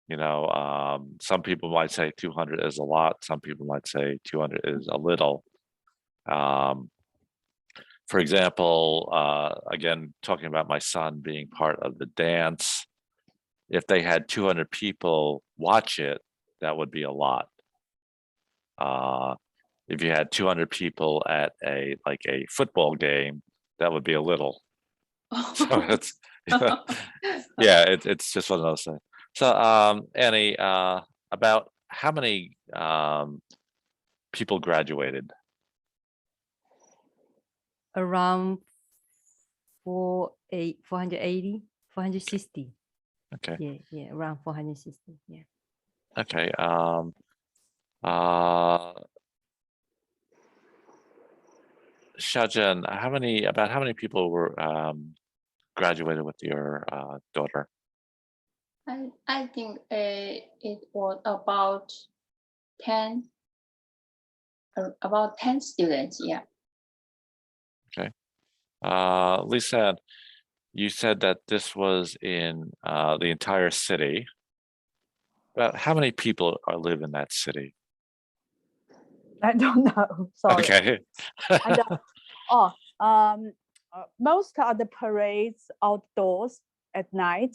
You know, some people might say 200 is a lot, some people might say 200 is a little. For example, again, talking about my son being part of the dance, if they had 200 people watch it, that would be a lot. If you had 200 people at a football game, that would be a little. So it's yeah, it's just one of those things. So Annie, about how many people graduated? Around 480, 460. Okay. Yeah, around 460. Yeah. Okay. Xiaozhen, about how many people were graduated with your daughter? I think it was about 10 students. Yeah. Okay. Lisa, you said that this was in the entire city. About how many people live in that city? I don't know. Sorry. Okay. And most of the parades outdoors at night,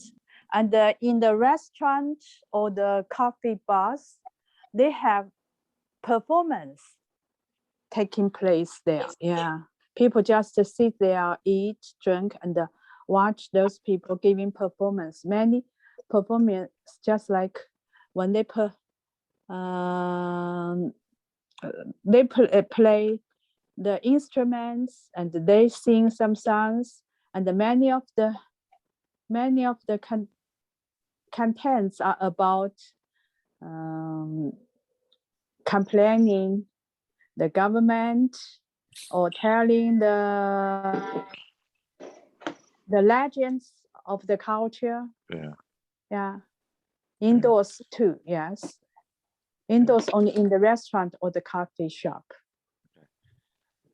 and in the restaurant or the coffee bars, they have performance taking place there. Yeah, people just sit there, eat, drink, and watch those people giving performance. Many performance, just like when they play the instruments and they sing some songs, and many of the campaigns are about complaining the government or telling the legends of the culture. Yeah, indoors too. Yes, indoors only in the restaurant or the coffee shop.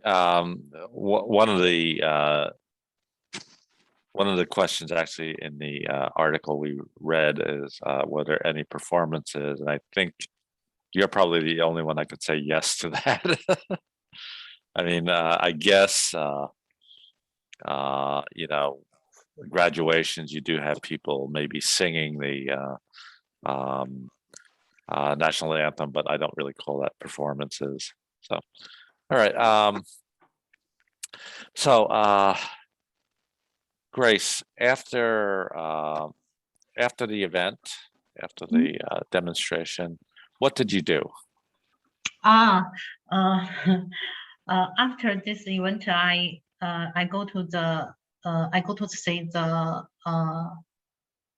One of the questions actually in the article we read is were there any performances, and I think you're probably the only one that could say yes to that. I mean, I guess you know, graduations, you do have people maybe singing the national anthem, but I don't really call that performances. So, all right. Grace, after the event, after the demonstration, what did you do? After this event, I go to see the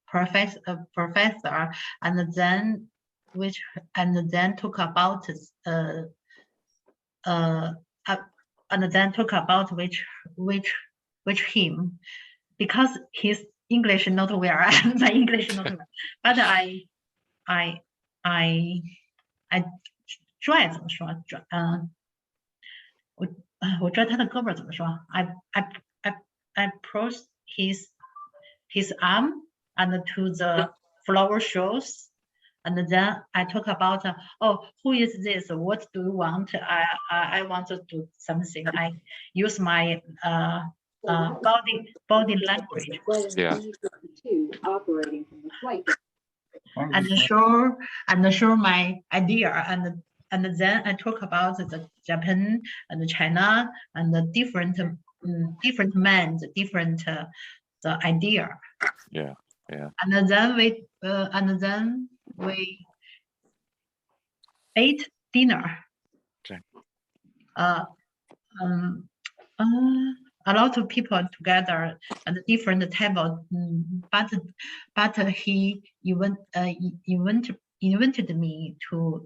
professor, and then talk about which him, because his English not well and my English not well, but I 拽怎么说？我拽他的胳膊怎么说 ？I approach his arm and to the flower shows, and then I talk about who is this? What do you want? I want to do something. I use my body language. Yeah. And show my idea, and then I talk about the Japan and China and the different men, the idea. Yeah. And then we ate dinner. Okay. A lot of people together at different table, but he invited me to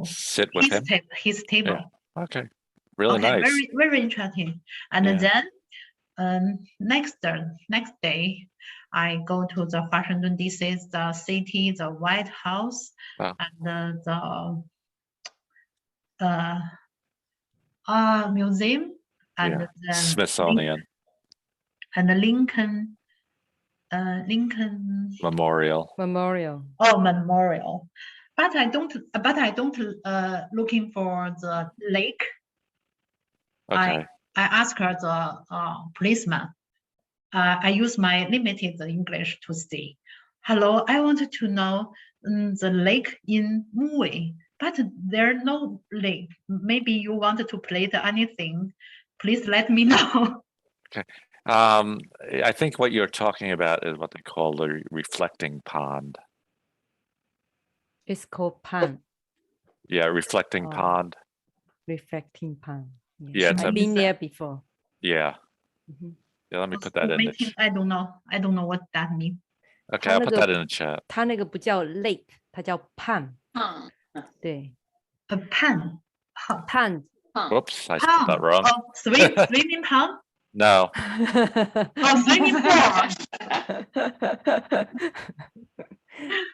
sit with him. His table. Yeah. Okay. Really nice. Very, very interesting. And then next day, I go to the Washington D.C., the city, the White House, and the museum, and then Smithsonian, and the Lincoln Memorial. Oh, memorial. But I don't looking for the lake. Okay. I ask her the policeman. I use my limited English to say, hello, I wanted to know the lake in movie, but there's no lake. Maybe you wanted to play anything. Please let me know. Okay. I think what you're talking about is what they call the reflecting pond. It's called pond. Yeah, reflecting pond. Reflecting pond. Yeah, I've been there before. Yeah. Yeah, let me put that in. I don't know what that means. Okay, I'll put that in the chat. 它那个不叫 lake， 它叫 pond。对 A pan. ，pond。 Whoops, I spelled that wrong. Oh, swimming pond. No. Oh, swimming pool.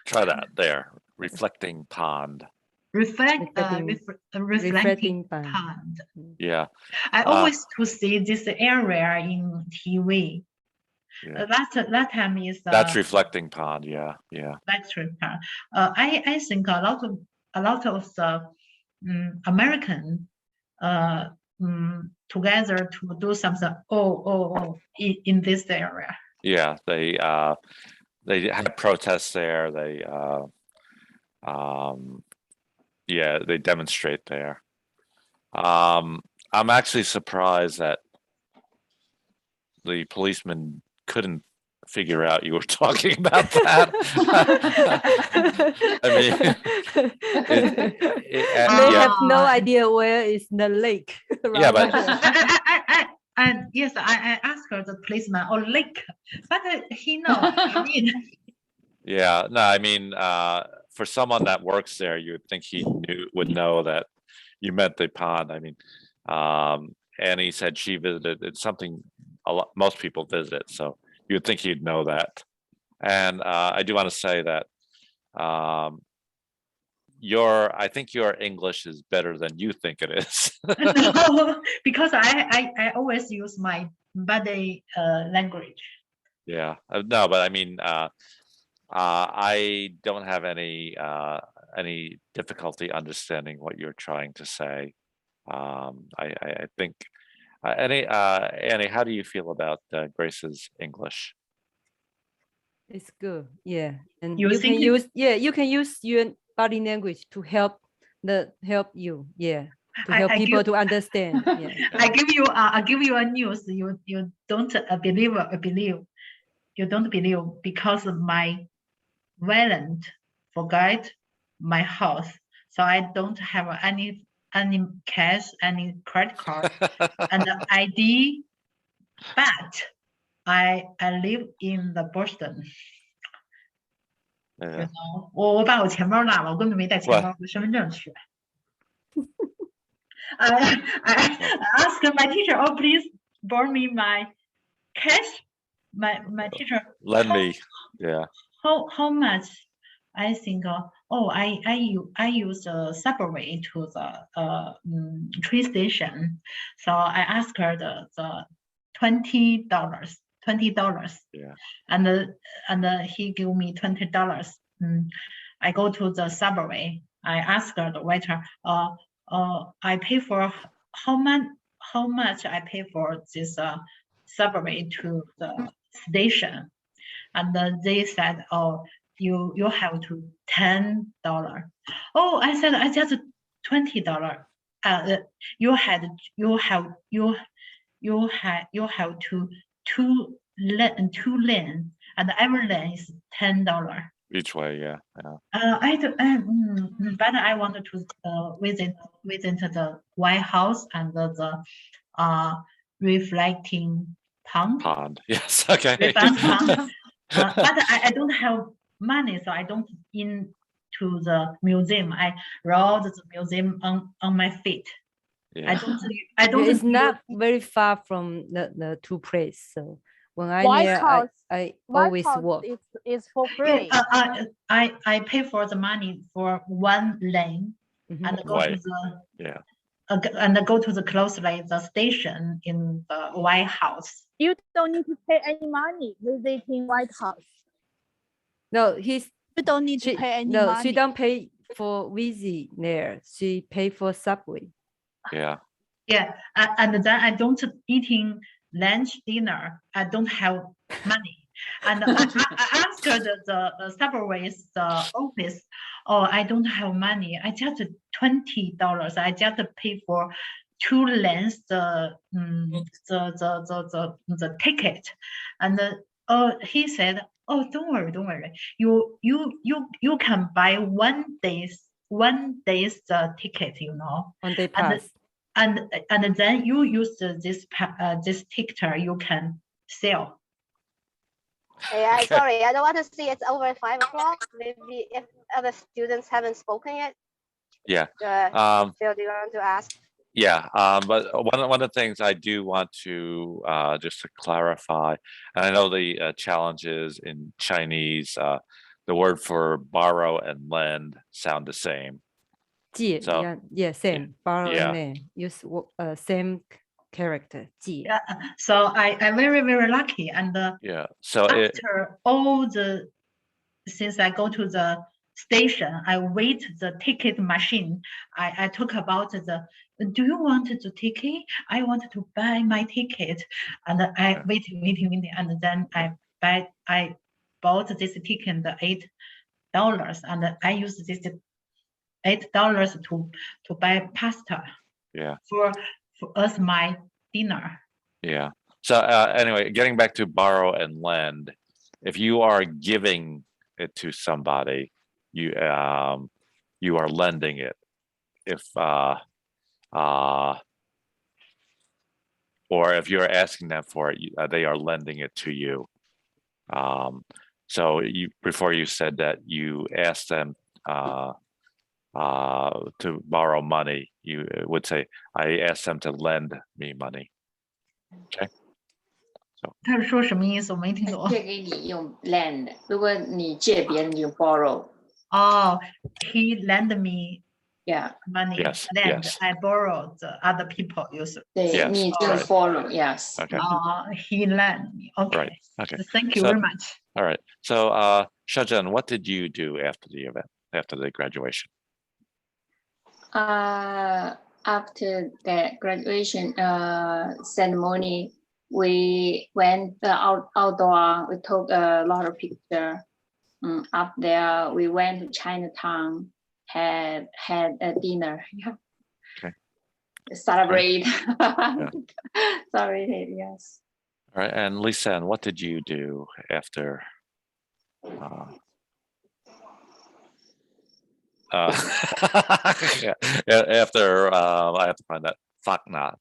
Try that there. Reflecting pond. Reflecting pond. Yeah. I always to see this area in TV. Yeah. That time is That's reflecting pond. Yeah. electric pond. I think a lot of the American together to do something in this area. Yeah. They had protests there. They they demonstrate there. I'm actually surprised that the policeman couldn't figure out you were talking about that. I mean, they have no idea where is the lake. Yeah, but and yes, I asked her the policeman or lake, but he knows. Yeah, no, I mean, for someone that works there, you would think he would know that you meant the pond. I mean, and he said she visited. It's something most people visit, so you would think he'd know that. And I do want to say that I think your English is better than you think it is. No, because I always use my body language. Yeah, no, but I mean, I don't have any difficulty understanding what you're trying to say. I think Annie, how do you feel about Grace's English? It's good, yeah, and You you can think use you can use your body language to help you, to help people to understand. Yeah. I give you a news. You don't believe. You don't believe because my wallet forgot my house, so I don't have any cash, any credit card, and ID. But I live in the Boston. Yeah. 我把我钱包落了，我根本没带钱包，我的身份证去。I asked my teacher, oh please borrow me my cash. My teacher Lend me. Yeah. How much? I think I use the subway to the train station, so I asked her the $20. Yeah. And he gave me $20. I go to the subway. I ask her, the waiter, I pay for how much I pay for this subway to the station, and they said, oh, you have to $10. Oh, I said I just $20. You have to two lane, and every lane is $10 each way. Yeah. but I wanted to visit the White House and the reflecting pond. Yes. Okay. Pond. But I don't have money, so I don't into the museum. I rode the museum on my feet. Yeah. I don't. It's not very far from the two places. So when I'm White here, House, I White always House walk. is for free. I pay for the money for one lane and go to the and go to the closely the station in the White House. You don't need to pay any money visiting White House. No, you don't need to pay any no, money. she don't pay for visit there. She pay for subway. Yeah. Yeah, and then I don't eating lunch, dinner. I don't have money. And I asked the subway's office, oh, I don't have money. I just $20. I just pay for 2 lanes the ticket, and he said, oh, don't worry. You can buy one day's ticket, you know. One day pass. And then you use this ticket you can sell. Yeah, Okay. sorry, I don't want to see it's over 5 o'clock. Maybe if other students haven't spoken yet. Yeah. Phil, do you want to ask? Yeah, but one of the things I do want to just to clarify, and I know the challenges in Chinese, the word for borrow and lend sound the same. 借 So, yeah, same. Borrow yeah. and lend use same character. 借 Yeah. So I very, very lucky. And Yeah. So it, after all the, since I go to the station, I wait the ticket machine. I talk about the, do you want the ticket? I want to buy my ticket. And I Yeah. waiting. And then I bought this ticket, $8. And I use this $8 to buy pasta yeah. for us, my dinner. Yeah. So anyway, getting back to borrow and lend, if you are giving it to somebody, you are lending it. If or if you're asking them for it, they are lending it to you. So you before you said that you asked them to borrow money, you would say, I asked them to lend me money. Okay. 他是说什么意思？我没听懂。借给你用 lend，如果你借别人用 borrow。 Oh, he lent me Yeah， money. Yes, Lend. yes. I borrowed the other people use. 对 Yes， 你就 right. borrow。Yes。 Okay. He lent me. Okay. Right. Okay. Thank you So- very much. All right. So Shazhen, what did you do after the event, after the graduation? After the graduation ceremony, we went outdoor. We took a lot of pictures. Up there, we went to Chinatown, had a dinner. Okay. Celebrate. Celebrate, yes. All right. And Lisan, what did you do after? Yeah, after I have to find that Fakna.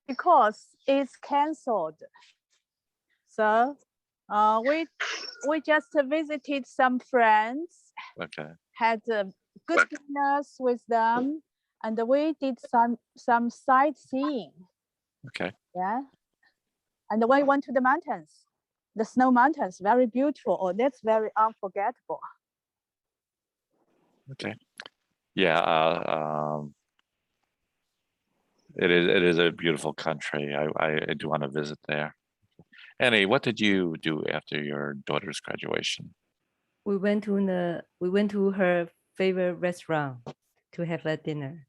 Because it's cancelled. So we just visited some friends, Okay. had good dinners with them, and we did some sightseeing. Okay. Yeah. And we went to the mountains, the snow mountains, very beautiful. Oh, that's very unforgettable. Okay. Yeah. It is a beautiful country. I do want to visit there. Annie, what did you do after your daughter's graduation? we went to her favorite restaurant to have a dinner.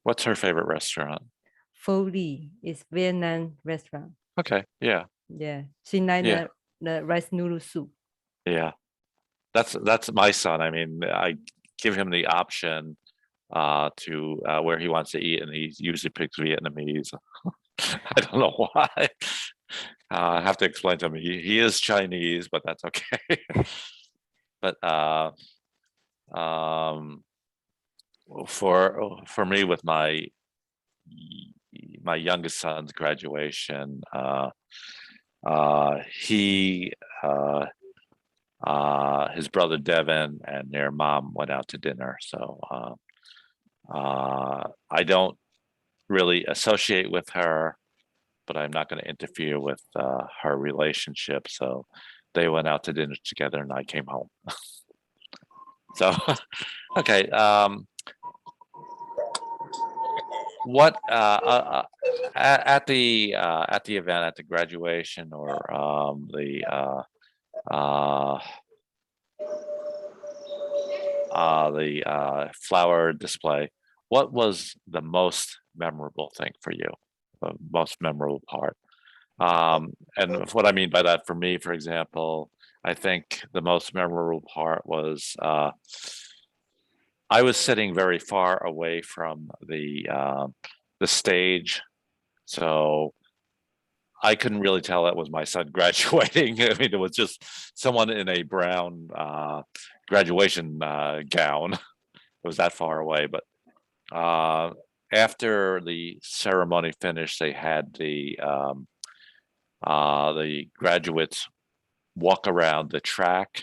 What's her favorite restaurant? Pho Li is Vietnam restaurant. Okay. Yeah. Yeah, she liked Yeah. the rice noodle soup. Yeah. That's my son. I mean, I give him the option to where he wants to eat, and he usually picks Vietnamese. I don't know why. I have to explain to him. He is Chinese, but that's okay. But for me, with my youngest son's graduation, his brother Devin and their mom went out to dinner. So I don't really associate with her, but I'm not going to interfere with her relationship. So they went out to dinner together and I came home. So, okay. What at the event, at the graduation, or the flower display, what was the most memorable thing for you? The most memorable part? And what I mean by that, for me, for example, I think the most memorable part was I was sitting very far away from the stage, so I couldn't really tell that was my son graduating. I mean, it was just someone in a brown graduation gown. It was that far away. But after the ceremony finished, they had the graduates walk around the track.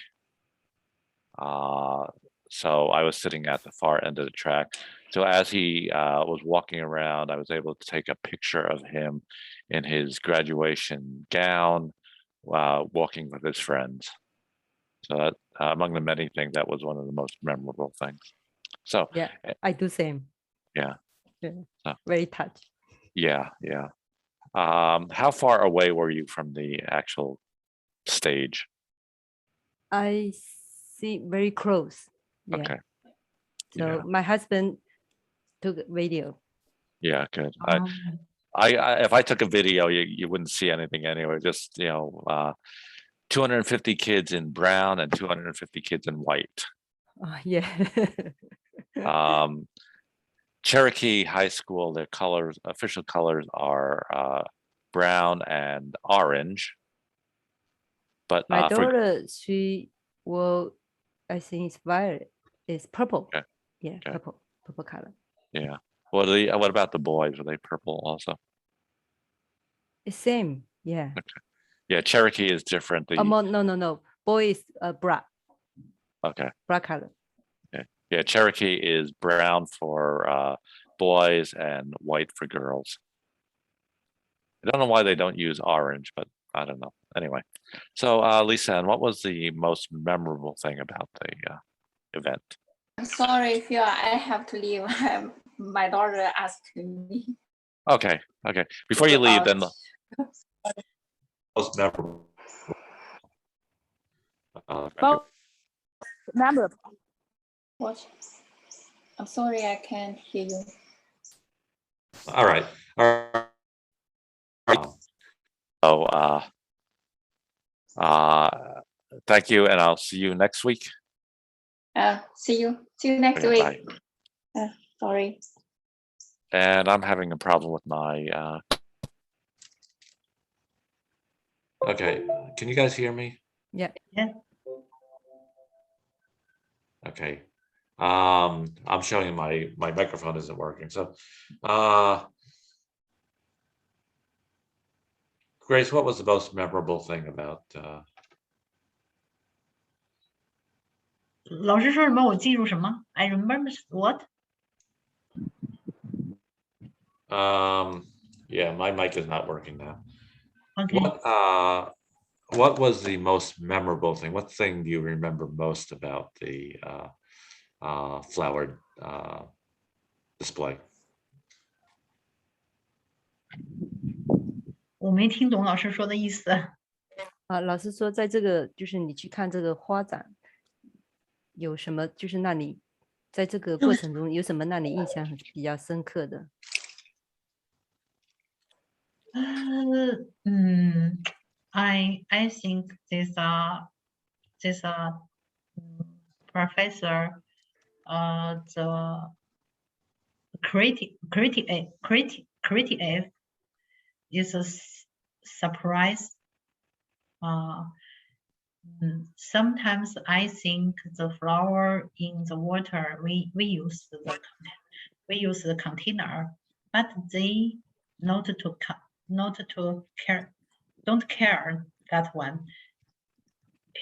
So I was sitting at the far end of the track. So as he was walking around, I was able to take a picture of him in his graduation gown, walking with his friends. So that, among the many things, that was one of the most memorable things. So Yeah, I do same. yeah, Very touched. yeah. How far away were you from the actual stage? I see very close. Yeah. Okay. So Yeah. my husband took video. Yeah, good. Um, I if I took a video, you wouldn't see anything anyway. Just 250 kids in brown and 250 kids in white. Yeah. Cherokee High School, their colors, official colors are brown and orange. But My for daughter, she will, I think it's violet. It's purple. Okay, Yeah, okay. purple color. yeah, what about the boys? Were they purple also? It's same. Yeah. Yeah, Cherokee is different. No. Boy is black. Okay. Black color. Yeah, Cherokee is brown for boys and white for girls. I don't know why they don't use orange, but I don't know. Anyway, so Lisa, what was the most memorable thing about the event? I'm sorry, Phil, I have to leave. My daughter asked me. Okay. Before you leave, then about- most memorable. Both memorable. What? I'm sorry, I can't hear you. All right. So, thank you, and I'll see you next week. See you next Okay, week. bye. Sorry. And I'm having a problem with my. Okay, can you guys hear me? Yeah. Okay. I'm showing my microphone isn't working. So, Grace, what was the most memorable thing about? 老师说什么？我记住什么 ？I remember what? Yeah, my mic is not working now. Okay. What was the most memorable thing? What thing do you remember most about the flower display? 我没听懂老师说的意思。老师说，在这个就是你去看这个花展，有什么就是让你在这个过程中有什么让你印象比较深刻的？ I think this professor the creative is a surprise. Sometimes I think the flower in the water we use the container, but they don't care that one.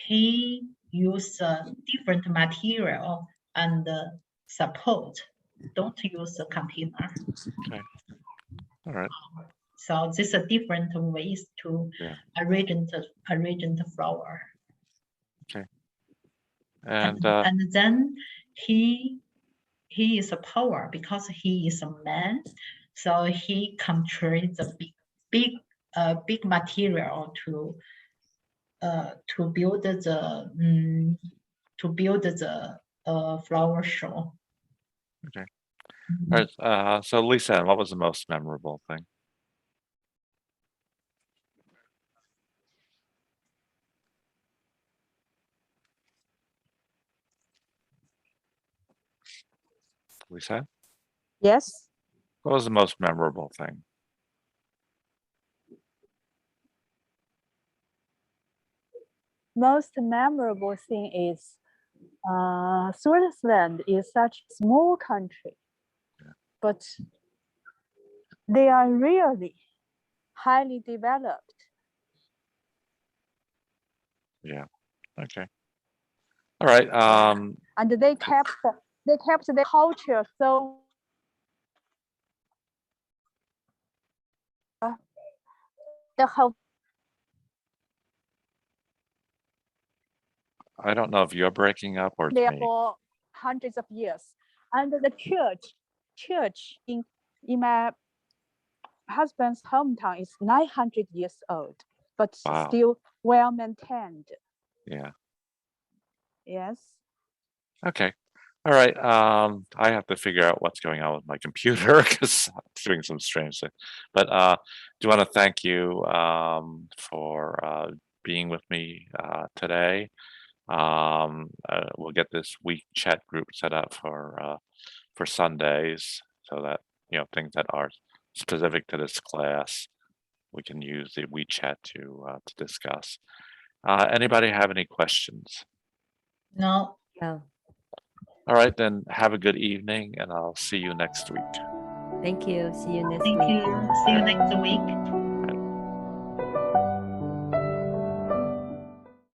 He used a different material and support. Don't use the container. Okay. All right. So these are different ways to arrange the flower. Okay. And then he is a power because he is a man, so he controls the big material to build the flower show. Okay. All right. So Lisa, what was the most memorable thing? Lisa, Yes. what was the most memorable thing? Most memorable thing is Switzerland is such a small country, but they are really highly developed Yeah. Okay. All right. And they kept the culture so the whole I don't know if you're breaking up or it's there me. for hundreds of years. And the church in my husband's hometown is 900 years old, but Wow. still well maintained. Yeah. Yes. Okay. All right. I have to figure out what's going on with my computer because it's doing some strange thing. But do want to thank you for being with me today. We'll get this week chat group set up for Sundays so that things that are specific to this class we can use the WeChat to discuss. Anybody have any questions? No. No. All right, then have a good evening, and I'll see you next week. Thank you. See you next Thank week. you. See you next week.